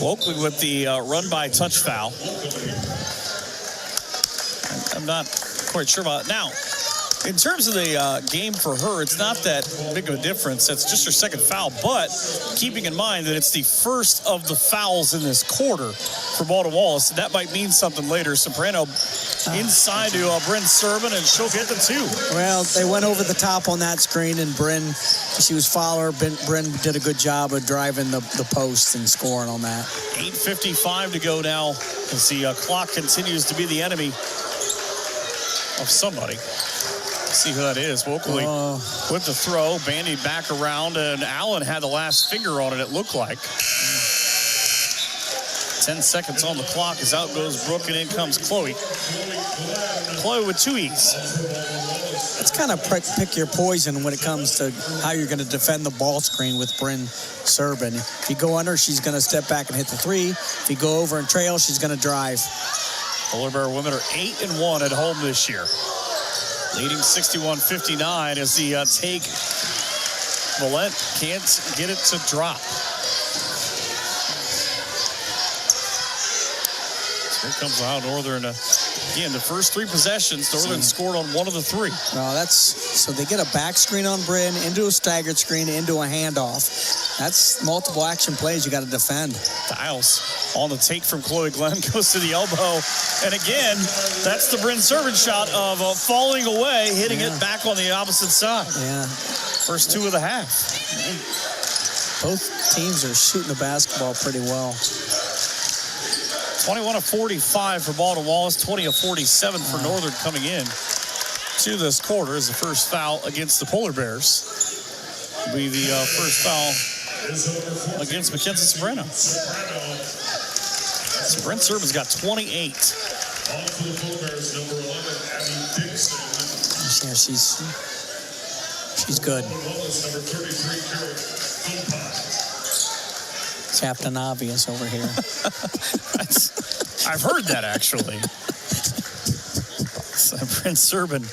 Oakley with the run-by touch foul. I'm not quite sure about it. Now, in terms of the game for her, it's not that big of a difference. That's just her second foul. But keeping in mind that it's the first of the fouls in this quarter for Baldwin Wallace, that might mean something later. Soprano inside to Bryn Serban, and she'll get the 2. Well, they went over the top on that screen, and Bryn, she was follower. Bryn did a good job of driving the post and scoring on that. 8:55 to go now as the clock continues to be the enemy of somebody. See who that is. Oakley with the throw, bandied back around, and Allen had the last finger on it looked like. 10 seconds on the clock as out goes Brooke, and in comes Chloe. Chloe with 2 E's. It's kind of pick your poison when it comes to how you're going to defend the ball screen with Bryn Serban. If you go under, she's going to step back and hit the 3. If you go over and trail, she's going to drive. Polar Bear women are 8-1 at home this year. Leading 61-59 as the take. Valette can't get it to drop. So here comes Ohio Northern. Again, the first 3 possessions, Northern scored on 1 of the 3. No, so they get a back screen on Bryn, into a staggered screen, into a handoff. That's multiple action plays you got to defend. Dials on the take from Chloe Glenn, goes to the elbow. And again, that's the Bryn Serban shot of falling away, hitting it back on the opposite side. Yeah. First 2 of the half. Both teams are shooting the basketball pretty well. 21-45 for Baldwin Wallace, 20-47 for Northern coming in to this quarter as the first foul against the Polar Bears. Will be the first foul against Mackenzie Soprano. So Bryn Serban's got 28. Yeah, she's good. Captain Obvious over here. I've heard that, actually. So Bryn Serban,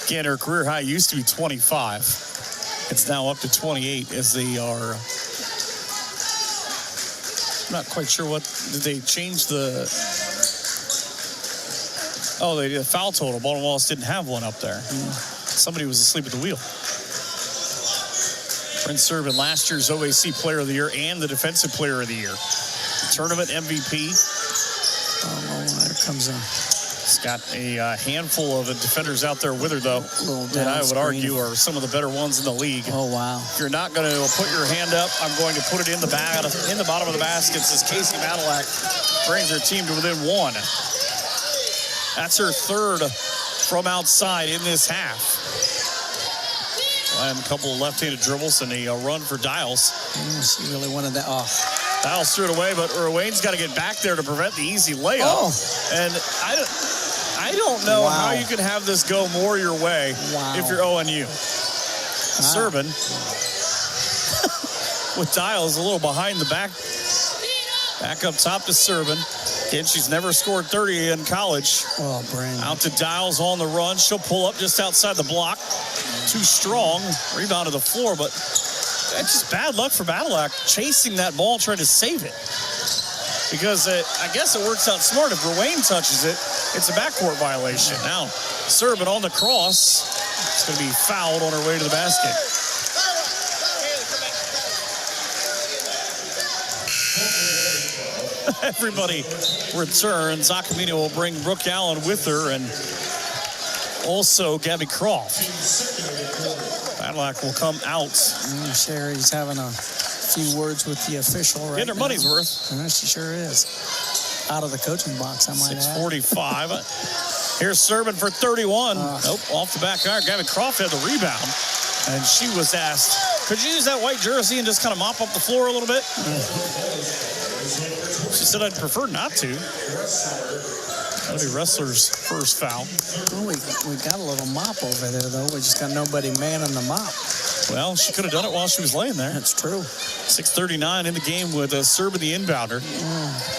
again, her career high used to be 25. It's now up to 28 as they are. I'm not quite sure what. Did they change the. Oh, they did a foul total. Baldwin Wallace didn't have one up there. Somebody was asleep at the wheel. Bryn Serban, last year's OAC Player of the Year and the Defensive Player of the Year. Tournament MVP. Oh, there comes a. She's got a handful of defenders out there with her, though, that I would argue are some of the better ones in the league. Oh, wow. If you're not going to put your hand up, I'm going to put it in the bottom of the basket, says Casey Madalak brings her team to within 1. That's her 3rd from outside in this half. And a couple of left-handed dribbles and a run for Dials. She really wanted that. Oh. Dials threw it away, but Wayne's got to get back there to prevent the easy layup. Oh. And I don't know how you can have this go more your way if you're ONU. Serban with Dials a little behind the back. Back up top to Serban. Again, she's never scored 30 in college. Oh, Brandon. Out to Dials on the run. She'll pull up just outside the block. Too strong. Rebound to the floor, but It's just bad luck for Battle Axe chasing that ball, trying to save it. Because I guess it works out smart. If Ruane touches it, it's a backcourt violation. Now, Serban on the cross. It's going to be fouled on her way to the basket. Everybody returns. Acamino will bring Brooke Allen with her, and also Gabby Croft. Badlock will come out. Sherry's having a few words with the official right now. Getting her money's worth. She sure is. Out of the coaching box, I might add. 6:45. Here's Serban for 31. Nope, off the back iron. Gabby Croft had the rebound, and she was asked, could you use that white jersey and just kind of mop up the floor a little bit? She said, I'd prefer not to. That'll be Wrestler's first foul. Well, we got a little mop over there, though. We just got nobody manning the mop. Well, she could have done it while she was laying there. That's true. 6:39 in the game with Serban the inbounder.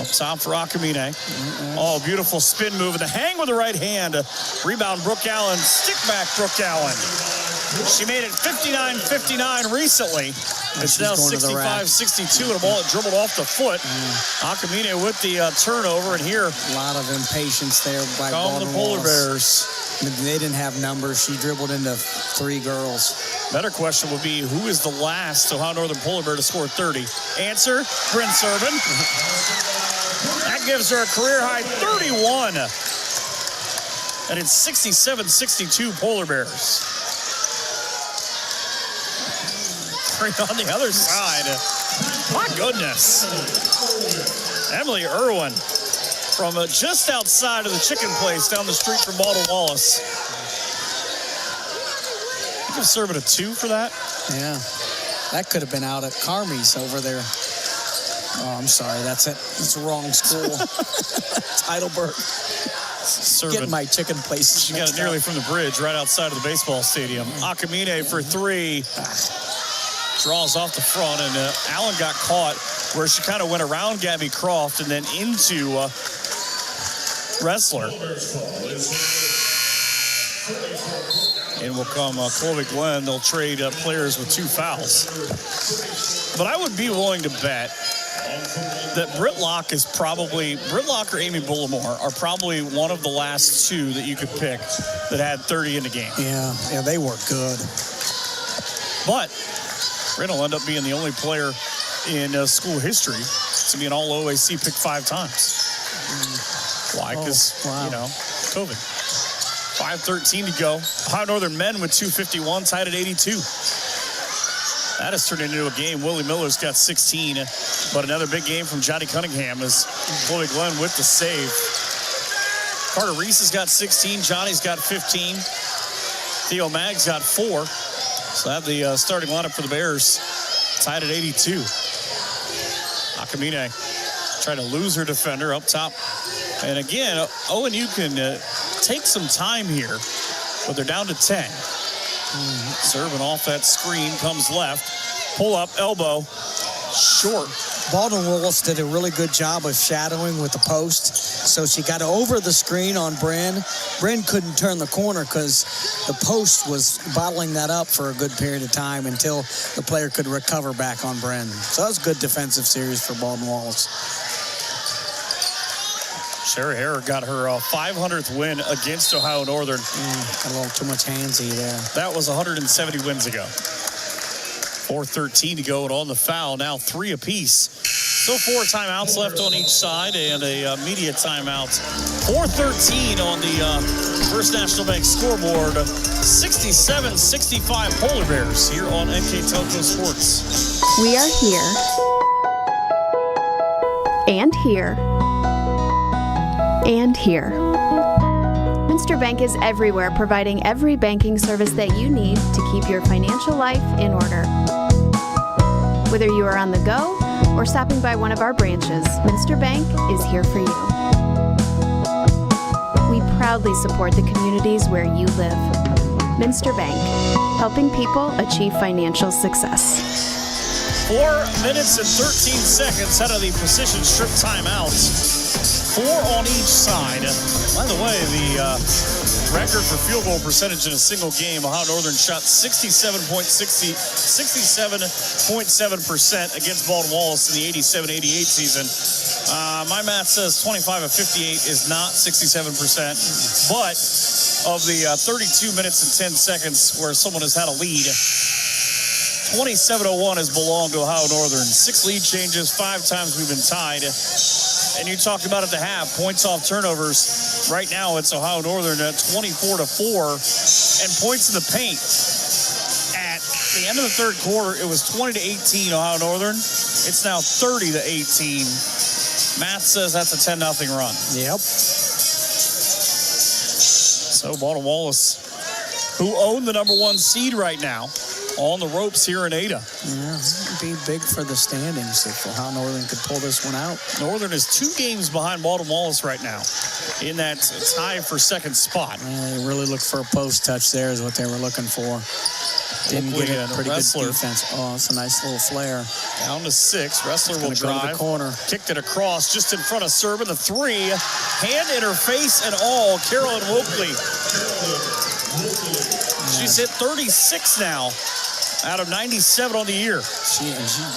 Up top for Acamine. Oh, beautiful spin move. And the hang with the right hand. Rebound, Brooke Allen. Stick back, Brooke Allen. She made it 59-59 recently. It's now 65-62, and a ball that dribbled off the foot. Acamine with the turnover, and here a lot of impatience there by the Polar Bears. They didn't have numbers. She dribbled into three girls. Better question would be, who is the last Ohio Northern Polar Bear to score 30? Answer, Bryn Serban. That gives her a career-high 31. And it's 67-62 Polar Bears. On the other side. My goodness. Emily Irwin from just outside of the chicken place down the street from Baldwin, Wallace. You give Serban a 2 for that? Yeah. That could have been out at Carmi's over there. Oh, I'm sorry. That's it. It's the wrong school. It's Heidelberg. Getting my chicken place. She got it nearly from the bridge right outside of the baseball stadium. Acamine for 3. Draws off the front, and Allen got caught where she kind of went around Gabby Croft and then into Wrestler. And will come Chloe Glenn. They'll trade players with 2 fouls. But I would be willing to bet that Britlock or Amy Bullimore are probably one of the last 2 that you could pick that had 30 in the game. Yeah, they were good. But Riddle will end up being the only player in school history to be an all OAC picked 5 times. Why? Because, COVID. 5:13 to go. Ohio Northern men with 251, tied at 82. That has turned into a game. Willie Miller's got 16, but another big game from Johnny Cunningham as Chloe Glenn with the save. Carter Reese has got 16. Johnny's got 15. Theo Mag's got 4. So that the starting lineup for the Bears, tied at 82. Acamine trying to lose her defender up top. And again, ONU can take some time here, but they're down to 10. Serban off that screen, comes left. Pull up, elbow, short. Baldwin Wallace did a really good job of shadowing with the post. So she got over the screen on Bryn. Bryn couldn't turn the corner because the post was bottling that up for a good period of time until the player could recover back on Bryn. So that was a good defensive series for Baldwin Wallace. Sherry Harrer got her 500th win against Ohio Northern. Got a little too much handsy there. That was 170 wins ago. 4:13 to go, and on the foul, now 3 apiece. Still 4 timeouts left on each side and a media timeout. 4:13 on the First National Bank scoreboard. 67-65 Polar Bears here on NK Telco Sports. We are here and here and here. Minster Bank is everywhere, providing every banking service that you need to keep your financial life in order. Whether you are on the go or stopping by one of our branches, Minster Bank is here for you. We proudly support the communities where you live. Minster Bank, helping people achieve financial success. 4 minutes and 13 seconds out of the precision strip timeout. 4 on each side. By the way, the record for field goal percentage in a single game, Ohio Northern shot 67.7% against Baldwin Wallace in the 87-88 season. My math says 25 of 58 is not 67%, but of the 32 minutes and 10 seconds where someone has had a lead, 27-01 has belonged to Ohio Northern. 6 lead changes, 5 times we've been tied. And you talked about at the half, points off turnovers. Right now, it's Ohio Northern at 24-4, and points in the paint. At the end of the third quarter, it was 20-18 Ohio Northern. It's now 30-18. Matt says that's a 10-0 run. Yep. So Baldwin Wallace, who own the number 1 seed right now, on the ropes here in Ada. Yeah, it'd be big for the standings if Ohio Northern could pull this one out. Northern is 2 games behind Baldwin Wallace right now in that tie for second spot. They really looked for a post touch there is what they were looking for. Didn't get it. Pretty good defense. Oh, it's a nice little flare. Down to 6. Wrestler will drive. Go to the corner. Kicked it across just in front of Serban. The 3. Hand in her face and all. Carolyn Wokley. She's hit 36 now out of 97 on the year. She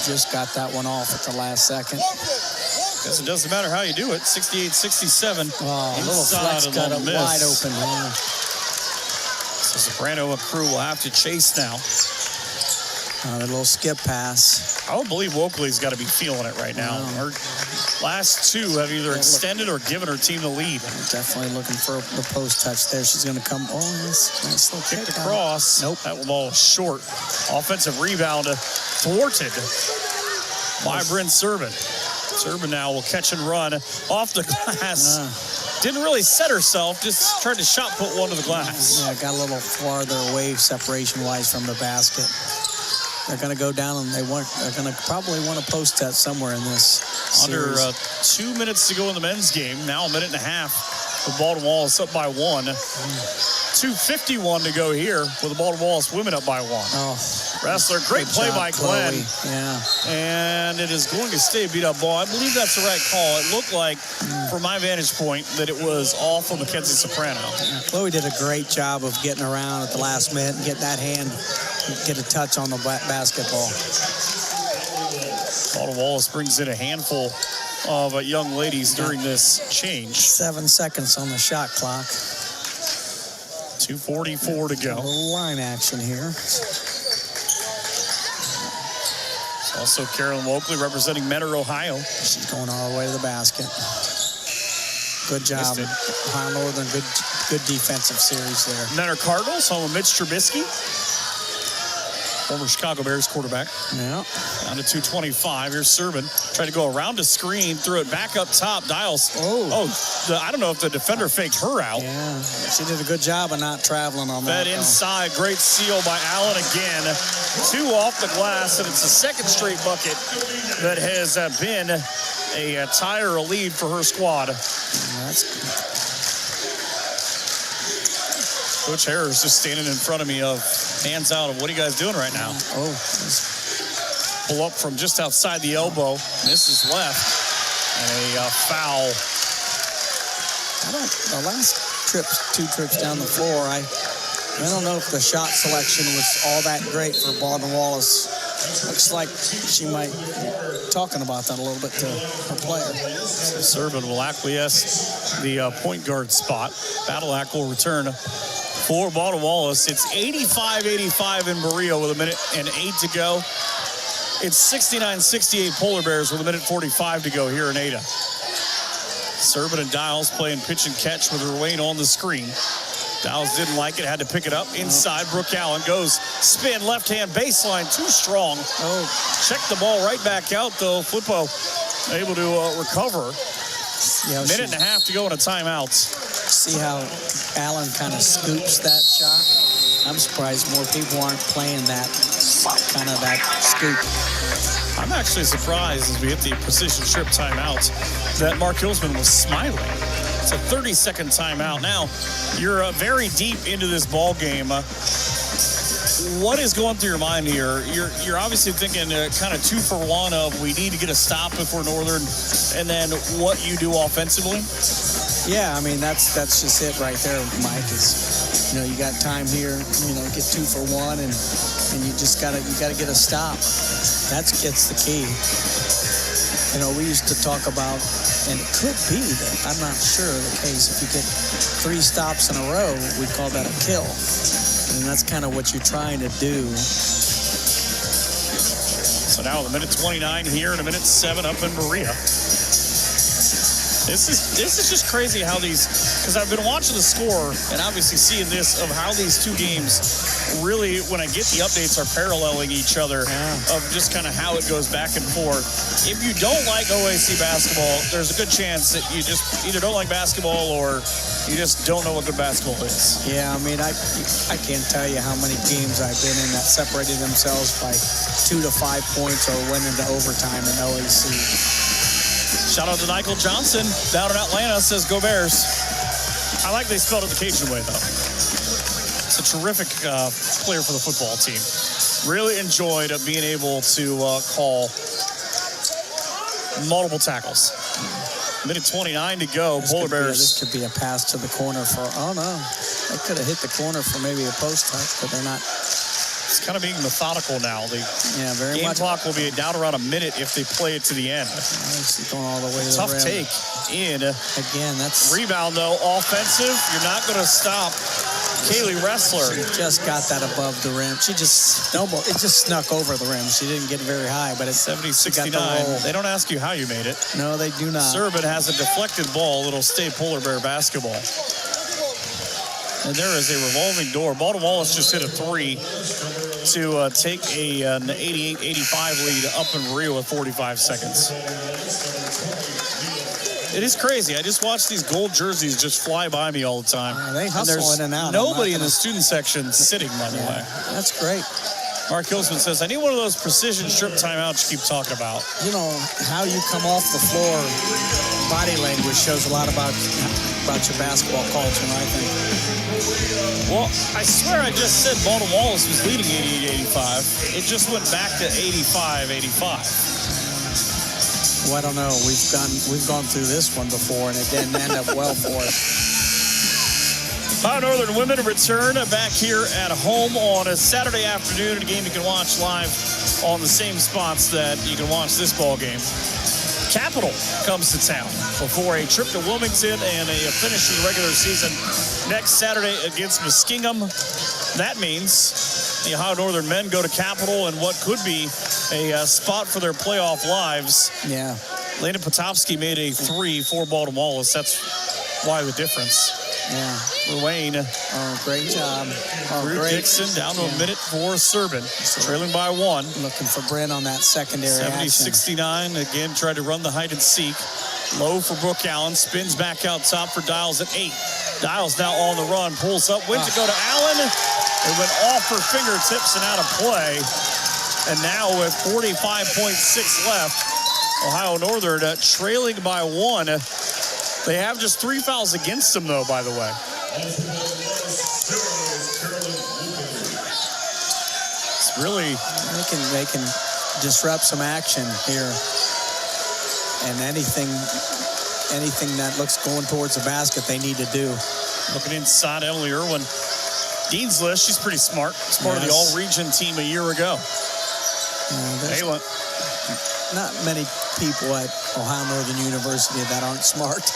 just got that one off at the last second. Guess it doesn't matter how you do it. 68-67. Oh, a little flex got it wide open. Yeah. So Soprano and crew will have to chase now. A little skip pass. I don't believe Wokley's got to be feeling it right now. Her last 2 have either extended or given her team the lead. Definitely looking for the post touch there. She's going to come. Oh, nice little kick across. Nope. That ball short. Offensive rebound thwarted by Bryn Serban. Serban now will catch and run off the glass. Didn't really set herself, just tried to shot put one to the glass. Yeah, got a little farther away separation-wise from the basket. They're going to go down, and they're going to probably want to post that somewhere in this Under series. 2 minutes to go in the men's game. Now a minute and a half. The Baldwin Wallace up by 1. 2:51 to go here with the Baldwin Wallace women up by 1. Oh, Wrestler, great play by Glenn. Yeah. And it is going to stay beat up ball. I believe that's the right call. It looked like, from my vantage point, that it was off of Mackenzie Soprano. Yeah, Chloe did a great job of getting around at the last minute and get that hand, get a touch on the basketball. Baldwin Wallace brings in a handful of young ladies during this change. 7 seconds on the shot clock. 2:44 to go. A little line action here. Also Carolyn Wokley representing Mentor, Ohio. She's going all the way to the basket. Good job. Ohio Northern, good defensive series there. Mentor Cardinals, home of Mitch Trubisky. Former Chicago Bears quarterback. Yeah. Down to 2:25. Here's Serban. Tried to go around the screen, threw it back up top. Dials. I don't know if the defender faked her out. Yeah. She did a good job of not traveling on that. Fed inside. Great steal by Allen again. 2 off the glass, and it's the second straight bucket that has been a tie or a lead for her squad. Coach Harris just standing in front of me of hands out of what are you guys doing right now? Pull up from just outside the elbow. Misses left. And a foul. The last 2 trips down the floor, I don't know if the shot selection was all that great for Baldwin Wallace. Looks like she might be talking about that a little bit to her player. So Serban will acquiesce the point guard spot. Badalak will return for Baldwin Wallace. It's 85-85 in Berea with a minute and 8 to go. It's 69-68 Polar Bears with a minute 45 to go here in Ada. Serban and Dials playing pitch and catch with Ruane on the screen. Dials didn't like it, had to pick it up inside. Brooke Allen goes spin, left hand baseline, too strong. Check the ball right back out though. Flippo able to recover. Minute and a half to go in a timeout. See how Allen kind of scoops that shot? I'm surprised more people aren't playing that scoop. I'm actually surprised as we hit the precision strip timeout that Mark Hillsman was smiling. It's a 30-second timeout. Now, you're very deep into this ball game. what is going through your mind here? You're obviously thinking kind of 2 for 1 of we need to get a stop if we're Northern, and then what you do offensively. Yeah, I mean that's just it right there, Mike. Is you got time here, get 2 for 1, and you just gotta get a stop. It's the key. We used to talk about, and it could be that, I'm not sure the case, if you get 3 stops in a row, we call that a kill. And that's kind of what you're trying to do. So now the minute 29 here and a minute 7 up in Berea. This is just crazy how because I've been watching the score and obviously seeing this of how these two games really, when I get the updates, are paralleling each other of just kind of how it goes back and forth. If you don't like OAC basketball, there's a good chance that you just either don't like basketball or you just don't know what good basketball is. Yeah, I mean, I can't tell you how many games I've been in that separated themselves by 2 to 5 points or went into overtime in OAC. Shout out to Michael Johnson down in Atlanta, says go Bears. I like they spelled it the Cajun way, though. It's a terrific player for the football team. Really enjoyed being able to call multiple tackles. Minute 29 to go. Polar Bears. This could be a pass to the corner for, oh no. They could have hit the corner for maybe a post touch, but they're not. It's kind of being methodical now. The very game much. Clock will be down around a minute if they play it to the end. Going all the way to Tough the rim. take in. Again, that's rebound though. Offensive. You're not going to stop Kaylee Wrestler. She just got that above the rim. It just snuck over the rim. She didn't get very high, but it's 70-69. They don't ask you how you made it. No, they do not. Serban has a deflected ball. It'll stay Polar Bear basketball. And there is a revolving door. Baldwin Wallace just hit a 3 to take an 88-85 lead up in Berea with 45 seconds. It is crazy. I just watch these gold jerseys just fly by me all the time. They hustle in and out. Nobody in the student section sitting, by the way. That's great. Mark Hilsman says, I need one of those precision strip timeouts you keep talking about. How you come off the floor, body language shows a lot about your basketball culture, I think. Well, I swear I just said Baldwin Wallace was leading 88-85. It just went back to 85-85. Well, I don't know. We've gone through this one before, and it didn't end up well for us. Ohio Northern women return back here at home on a Saturday afternoon, a game you can watch live on the same spots that you can watch this ball game. Capital comes to town before a trip to Wilmington and a finish of the regular season next Saturday against Muskingum. That means the Ohio Northern men go to Capital in what could be a spot for their playoff lives. Yeah. Lena Potofsky made a 3 for Baldwin Wallace. That's why the difference. Yeah. Wayne. Oh, great job. Drew Dixon down to a minute for Serban, trailing by 1. Looking for Brent on that secondary 70-69. Again, tried to run the hide and seek. Low for Brooke Allen. Spins back out top for Dials at 8. Dials now on the run. Pulls up. Went to go to Allen. It went off her fingertips and out of play. And now with 45.6 left, Ohio Northern trailing by 1. They have just 3 fouls against them, though, by the way. It's really... They can disrupt some action here. And anything that looks going towards the basket, they need to do. Looking inside, Emily Irwin. Dean's List, she's pretty smart. She's part of the all-region team a year ago. Not many people at Ohio Northern University that aren't smart.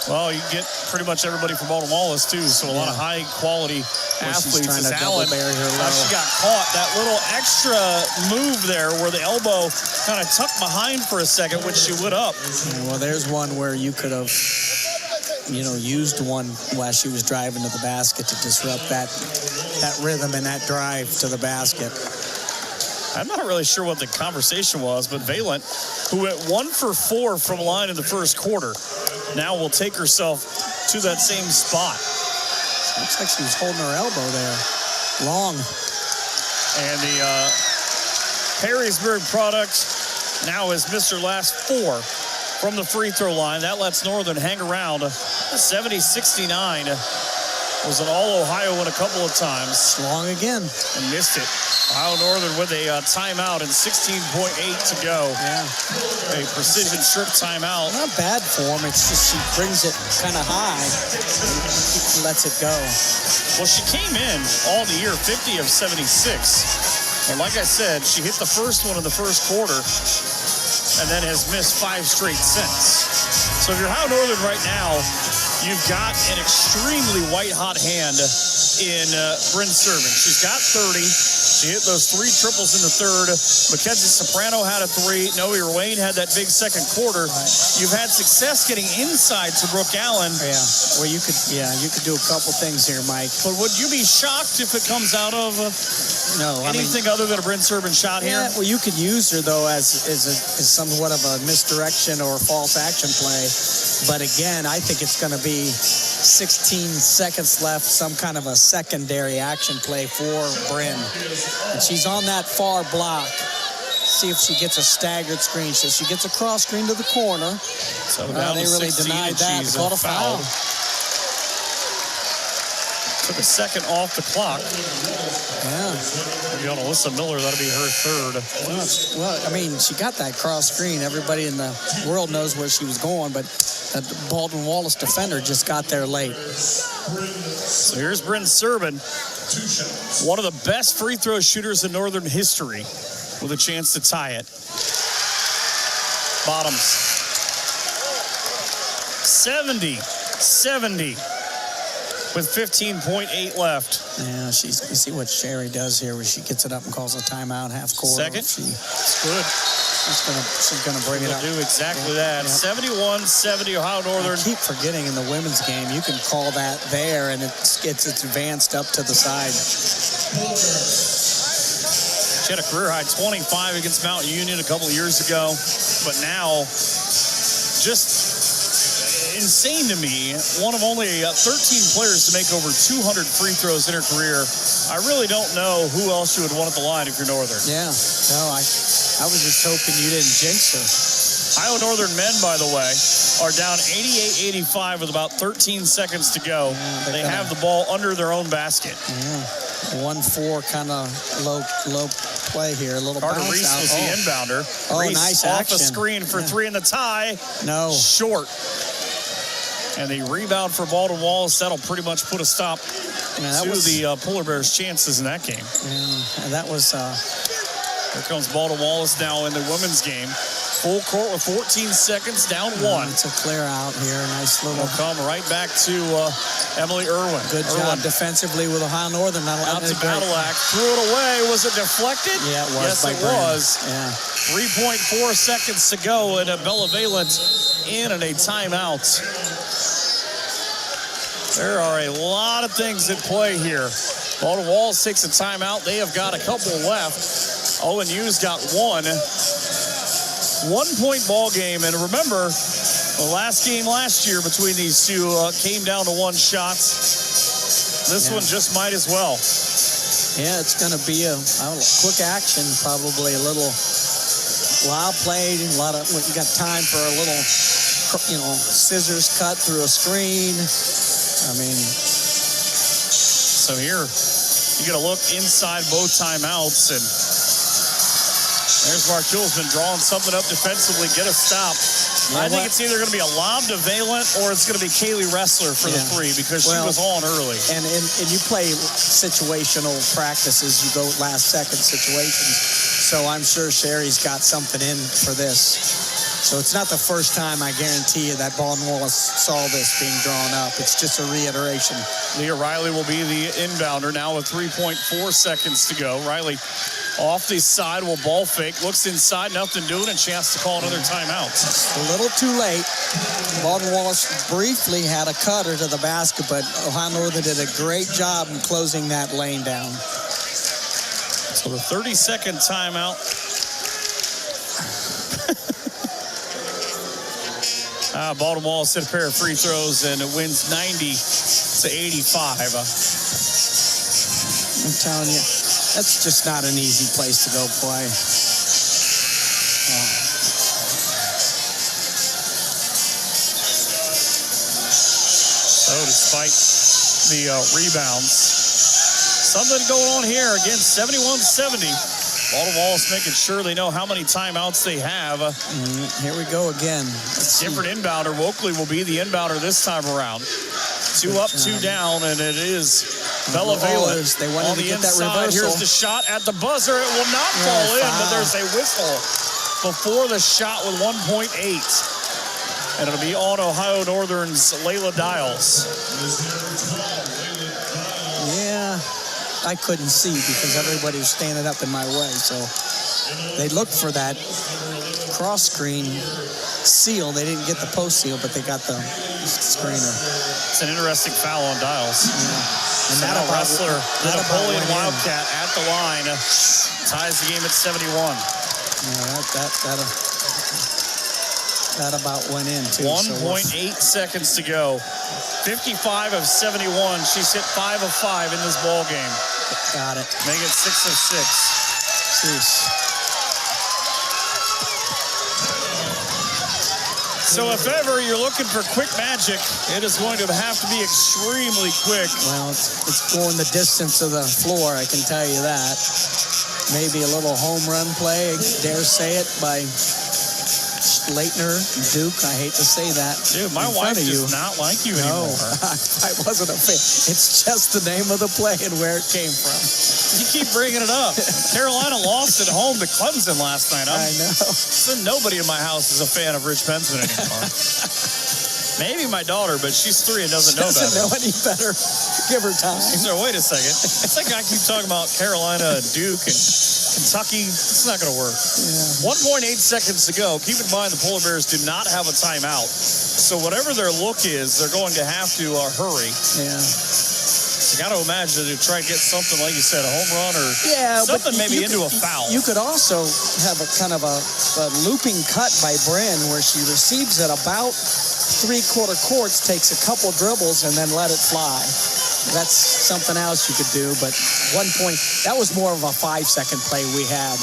Well, you get pretty much everybody from Baldwin Wallace, too, so a lot of high-quality athletes. Trying to Allen, double bear her low. she got caught. That little extra move there where the elbow kind of tucked behind for a second, which she lit up. Yeah, well, there's one where you could have, used one while she was driving to the basket to disrupt that rhythm and that drive to the basket. I'm not really sure what the conversation was, but Valent, who went 1 for 4 from line in the first quarter, now will take herself to that same spot. Looks like she was holding her elbow there. Long. And the Perrysburg product now has missed her last 4 from the free throw line. That lets Northern hang around 70-69 Was an All-Ohio win a couple of times. Long again. And missed it. Ohio Northern with a timeout and 16.8 to go. Yeah. A precision strip timeout. Not bad for him. It's just she brings it kind of high and lets it go. Well, she came in all the year 50 of 76. And like I said, she hit the first one in the first quarter and then has missed 5 straight since. So if you're Ohio Northern right now, you've got an extremely white-hot hand in Bryn Serving. She's got 30. She hit those 3 triples in the third. Mackenzie Soprano had a 3. Noe Wayne had that big second quarter. You've had success getting inside to Brooke Allen. Yeah, well, you could do a couple things here, Mike. But would you be shocked if it comes out of anything other than a Bryn Serving shot here? Yeah, well, you could use her, though, as somewhat of a misdirection or false action play. But again, I think it's going to be 16 seconds left, some kind of a secondary action play for Bryn. And she's on that far block. See if she gets a staggered screen. So she gets a cross screen to the corner. So down they to really 16 denied and that. she's Caught a foul. Took a second off the clock. Yeah. Maybe on Alyssa Miller, that'll be her third. Well, I mean, she got that cross screen. Everybody in the world knows where she was going, but the Baldwin Wallace defender just got there late. So here's Bryn Serving, one of the best free throw shooters in Northern history, with a chance to tie it. Bottoms. 70. With 15.8 left. Yeah, you see what Sherry does here, where she gets it up and calls a timeout, half court. Second. It's good. She's gonna bring it up. Do exactly that. 71-70 Ohio Northern. I keep forgetting in the women's game, you can call that there, and it's advanced up to the side. She had a career high 25 against Mount Union a couple of years ago, but now just insane to me. One of only 13 players to make over 200 free throws in her career. I really don't know who else you would want at the line if you're Northern. Yeah, no, I was just hoping you didn't jinx her. Ohio Northern men, by the way, are down 88-85 with about 13 seconds to go. Yeah, they have the ball under their own basket. Yeah, 1-4 kind of low play here. A little Carter bounce Reese out. was the inbounder. Oh, Reese nice off action. a screen for 3 in the tie. No. Short. And the rebound for Baldwin Wallace, that'll pretty much put a stop to the Polar Bears' chances in that game. Yeah, and that was... Here comes Baldwin Wallace now in the women's game. Full court with 14 seconds, down 1. It's a clear out here. Nice little... We'll come right back to Emily Irwin. Good job defensively with Ohio Northern. Out to Battleact. Threw it away. Was it deflected? Yeah, it was. Yes, it was. Yeah. 3.4 seconds to go, and Bella Valent in and a timeout. There are a lot of things at play here. Baldwin Wallace takes a timeout. They have got a couple left. ONU's got 1. 1-point ball game. And remember, the last game last year between these two came down to 1 shot. This one just might as well. Yeah, it's going to be a quick action, probably a little wild play. You got time for a little, scissors cut through a screen. I mean, so here you get a look inside both timeouts, and there's Mark Hulsman drawing something up defensively, get a stop. I think it's either going to be a lob to Valent or it's going to be Kaylee Ressler for the 3 because she was on early. And you play situational practices, you go last second situations. So I'm sure Sherry's got something in for this. So it's not the first time, I guarantee you, that Baldwin Wallace saw this being drawn up. It's just a reiteration. Leah Riley will be the inbounder now with 3.4 seconds to go. Riley off the side will ball fake, looks inside, nothing doing, a chance to call another timeout. A little too late. Baldwin Wallace briefly had a cutter to the basket, but Ohio Northern did a great job in closing that lane down. So the 30-second timeout. Baldwin Wallace hit a pair of free throws and it wins 90-85. I'm telling you, that's just not an easy place to go play. So despite the rebounds. Something going on here. Again, 71-70. Baldwin Wallace making sure they know how many timeouts they have. Here we go again. Different inbounder. Wokley will be the inbounder this time around. 2 up, 2 down, and it is Bella Vela They wanted on to the get inside. that reversal. Here's the shot at the buzzer. It will not fall in, but there's a whistle before the shot with 1.8. And it'll be on Ohio Northern's Layla Dials. Yeah, I couldn't see because everybody was standing up in my way. So they looked for that cross screen seal. They didn't get the post seal, but they got the screener. It's an interesting foul on Dials. Yeah. And that wrestler, the Napoleon Wildcat at the line, ties the game at 71. Yeah, that about went in, too. 1.8 seconds to go. 55 of 71. She's hit 5 of 5 in this ball game. Got it. Make it 6 of 6. Jeez. So if ever you're looking for quick magic, it is going to have to be extremely quick. Well, it's going the distance of the floor, I can tell you that. Maybe a little home run play, dare say it, by Leitner, Duke. I hate to say that. Dude, my wife does not like you anymore. I wasn't a fan. It's just the name of the play and where it came from. You keep bringing it up. Carolina lost at home to Clemson last night. I know. So nobody in my house is a fan of Rich Pensman anymore. Maybe my daughter, but she's 3 and doesn't know better. Doesn't know any better. Give her time. So wait a second. It's like I keep talking about Carolina and Duke and Kentucky. It's not going to work. Yeah. 1.8 seconds to go. Keep in mind the Polar Bears do not have a timeout. So whatever their look is, they're going to have to hurry. Yeah. You got to imagine to try and get something, like you said, a home run or something maybe into a foul. You could also have a kind of a looping cut by Bren where she receives it about 3/4 courts, takes a couple dribbles, and then let it fly. That's something else you could do, but that was more of a 5-second play we had,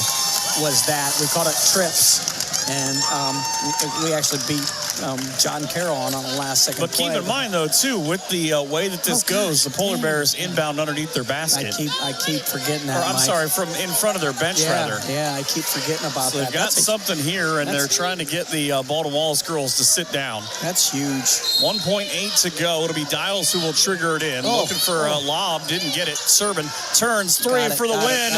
was that. We called it trips, and we actually beat John Carroll on the last second play. But keep in mind, though, too, with the way that this goes, the Polar Bears inbound underneath their basket. I keep forgetting that, I'm sorry, from in front of their bench, rather. Yeah, I keep forgetting about that. So they've got something here, and they're trying to get the Baldwin Wallace girls to sit down. That's huge. 1.8 to go. It'll be Dials who will trigger it in. Looking for a lob, didn't get it. Servin turns 3 for the win.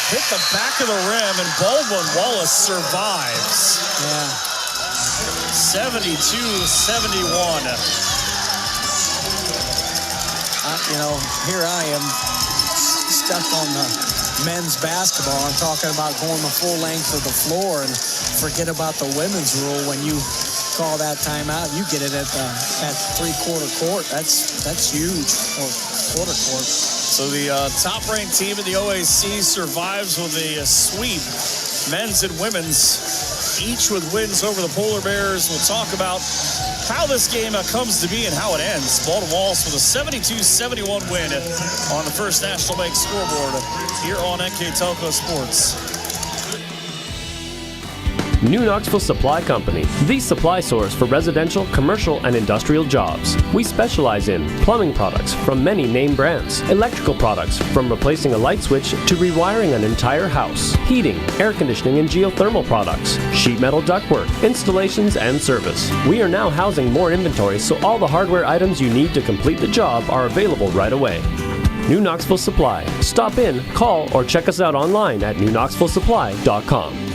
Hit the back of the rim, and Baldwin Wallace survives. Yeah. 72-71. Here I am stuck on the men's basketball. I'm talking about going the full length of the floor and forget about the women's rule. When you call that timeout, you get it at 3/4 court. That's huge, or quarter court. So the top-ranked team in the OAC survives with a sweep, men's and women's, each with wins over the Polar Bears. We'll talk about how this game comes to be and how it ends. Baldwin Wallace with a 72-71 win on the First National Bank scoreboard here on NK Telco Sports. New Knoxville Supply Company, the supply source for residential, commercial, and industrial jobs. We specialize in plumbing products from many name brands, electrical products from replacing a light switch to rewiring an entire house, heating, air conditioning, and geothermal products, sheet metal ductwork, installations, and service. We are now housing more inventory, so all the hardware items you need to complete the job are available right away. New Knoxville Supply. Stop in, call, or check us out online at newknoxvillesupply.com.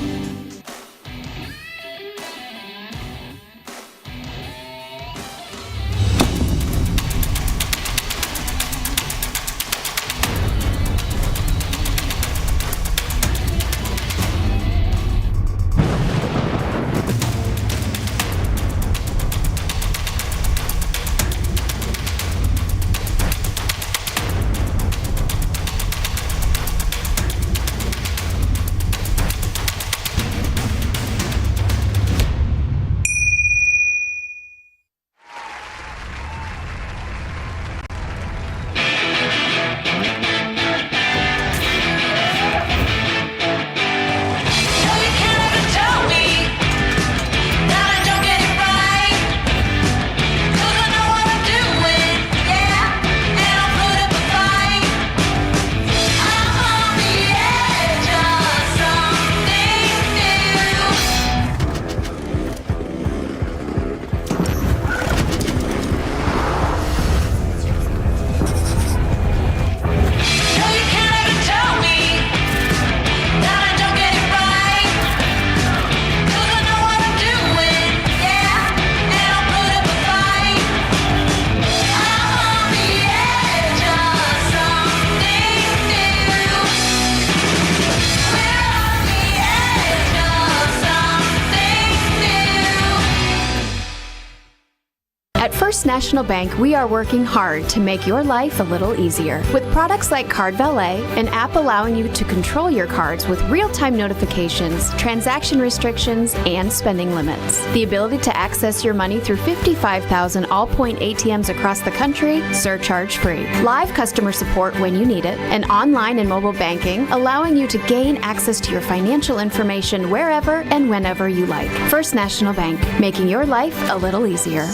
At First National Bank, we are working hard to make your life a little easier. With products like Card Valet, an app allowing you to control your cards with real-time notifications, transaction restrictions, and spending limits. The ability to access your money through 55,000 all-point ATMs across the country, surcharge-free. Live customer support when you need it, and online and mobile banking, allowing you to gain access to your financial information wherever and whenever you like. First National Bank, making your life a little easier.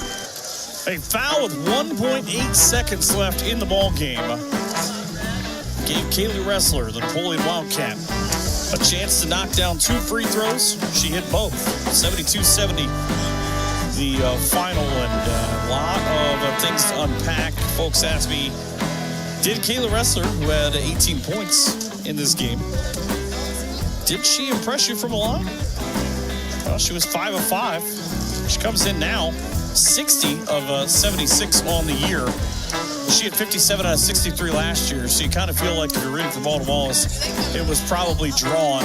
A foul with 1.8 seconds left in the ball game gave Kaylee Ressler, the Napoleon Wildcat, a chance to knock down 2 free throws. She hit both. 72-70, the final, and a lot of things to unpack. Folks asked me, did Kaylee Ressler, who had 18 points in this game, did she impress you from the line? Well, she was 5 of 5. She comes in now 60 of 76 on the year. She had 57 out of 63 last year, so you kind of feel like if you're rooting for Baldwin Wallace, it was probably drawn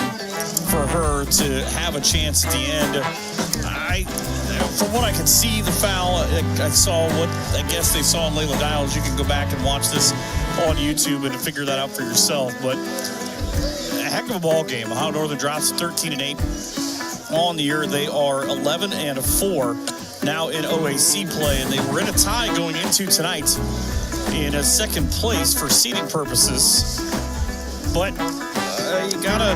for her to have a chance at the end. From what I could see, the foul, I saw what I guess they saw in Layla Dials. You can go back and watch this on YouTube and figure that out for yourself. But a heck of a ball game. Ohio Northern drops 13-8 on the year. They are 11-4. Now in OAC play, and they were in a tie going into tonight in a second place for seeding purposes. But you gotta,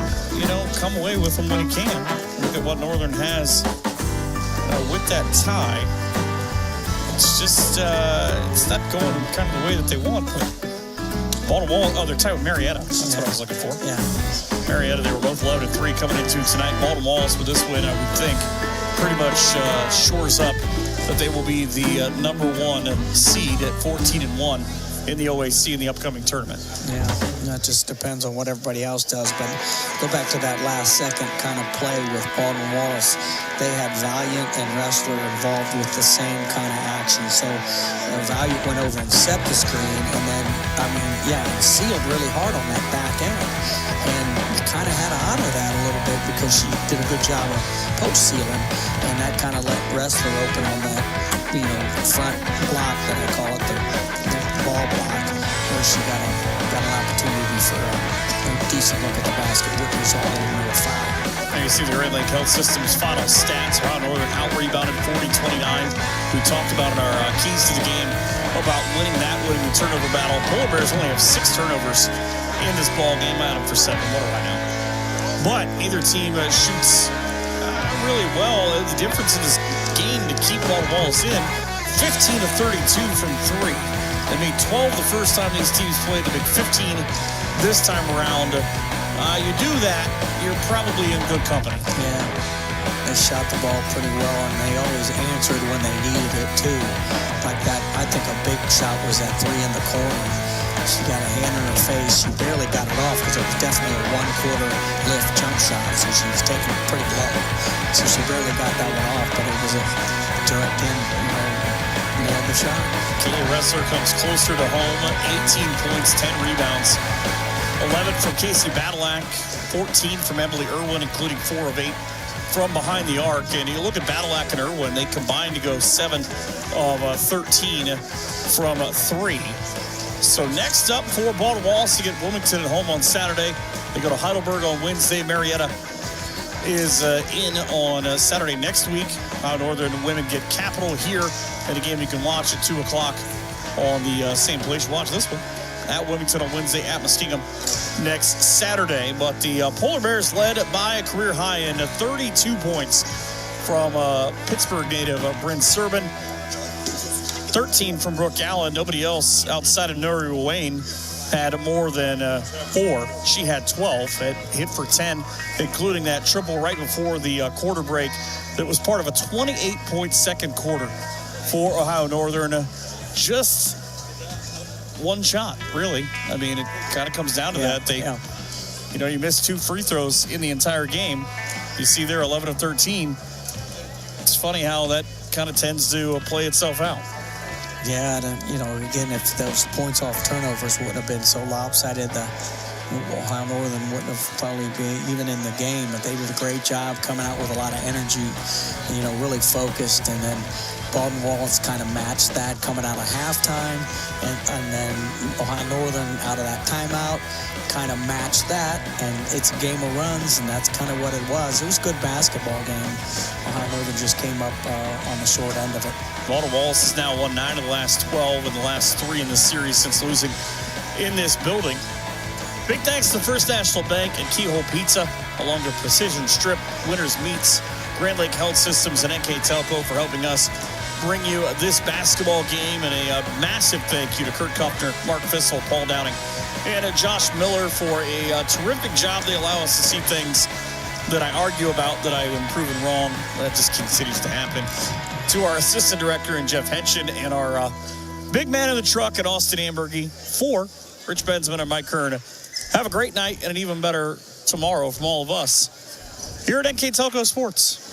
come away with them when you can. Look at what Northern has with that tie. It's just, it's not going kind of the way that they want. But Baldwin, they're tied with Marietta. That's what I was looking for. Yeah. Marietta, they were both 11-3 coming into tonight. Baldwin Wallace with this win, I would think, pretty much shores up that they will be the number 1 seed at 14-1 in the OAC in the upcoming tournament. Yeah, that just depends on what everybody else does. But go back to that last second kind of play with Baldwin Wallace. They had Valiant and Ressler involved with the same kind of action. So Valiant went over and set the screen, and then, it sealed really hard on that back end. And kind of had to honor that a little bit because she did a good job of post sealing, and that kind of let Ressler open on that, front block that I call it, the ball block, where she got an opportunity for a decent look at the basket, which was all in a foul. And you see the Great Lake Health System's final stats. Ohio Northern out-rebounded 40-29. We talked about in our keys to the game about winning the turnover battle. Polar Bears only have 6 turnovers in this ball game. I had them for 7. What do I know? But either team shoots really well. The difference in this game to keep Baldwin Wallace in, 15 of 32 from 3. They made 12 the first time these teams played. They made 15 this time around. You do that, you're probably in good company. Yeah, they shot the ball pretty well, and they always answered when they needed it, too. Like that, I think a big shot was that 3 in the corner. She got a hand in her face. She barely got it off because it was definitely a 1/4 lift jump shot, so she was taking it pretty low. So she barely got that one off, but it was a direct in, nailed the shot. Kaylee Ressler comes closer to home, 18 points, 10 rebounds. 11 from Casey Badalak, 14 from Emily Irwin, including 4 of 8 from behind the arc. And you look at Badalak and Irwin, they combined to go 7 of 13 from 3. So next up for Baldwin Wallace to get Wilmington at home on Saturday. They go to Heidelberg on Wednesday. Marietta is in on Saturday next week. Northern women get Capital here. And a game you can watch at 2 o'clock on the same place you watch this one. At Wilmington on Wednesday, at Muskingum next Saturday. But the Polar Bears led by a career high in 32 points from Pittsburgh native Bryn Serban. 13 from Brooke Allen. Nobody else outside of Nuri Wayne had more than 4. She had 12. It hit for 10, including that triple right before the quarter break. That was part of a 28-point second quarter for Ohio Northern. Just one shot, really. I mean, it kind of comes down to that. You missed 2 free throws in the entire game. You see there, 11 of 13. It's funny how that kind of tends to play itself out. Yeah, again, if those points off turnovers wouldn't have been so lopsided, Ohio Northern wouldn't have probably been even in the game, but they did a great job coming out with a lot of energy, really focused, and then Baldwin Wallace kind of matched that coming out of halftime, and then Ohio Northern out of that timeout kind of matched that, and it's a game of runs, and that's kind of what it was. It was a good basketball game. Ohio Northern just came up on the short end of it. Baldwin Wallace has now won 9 of the last 12 and the last 3 in this series since losing in this building. Big thanks to First National Bank and Keyhole Pizza, along with Precision Strip, Winners Meats, Grand Lake Health Systems, and NK Telco for helping us bring you this basketball game. And a massive thank you to Kurt Kuffner, Mark Fissel, Paul Downing, and Josh Miller for a terrific job. They allow us to see things that I argue about that I've been proven wrong. That just continues to happen. To our assistant director and Jeff Henshin, and our big man in the truck at Austin Ambergy, for Rich Bensman and Mike Kern. Have a great night and an even better tomorrow from all of us here at NK Telco Sports.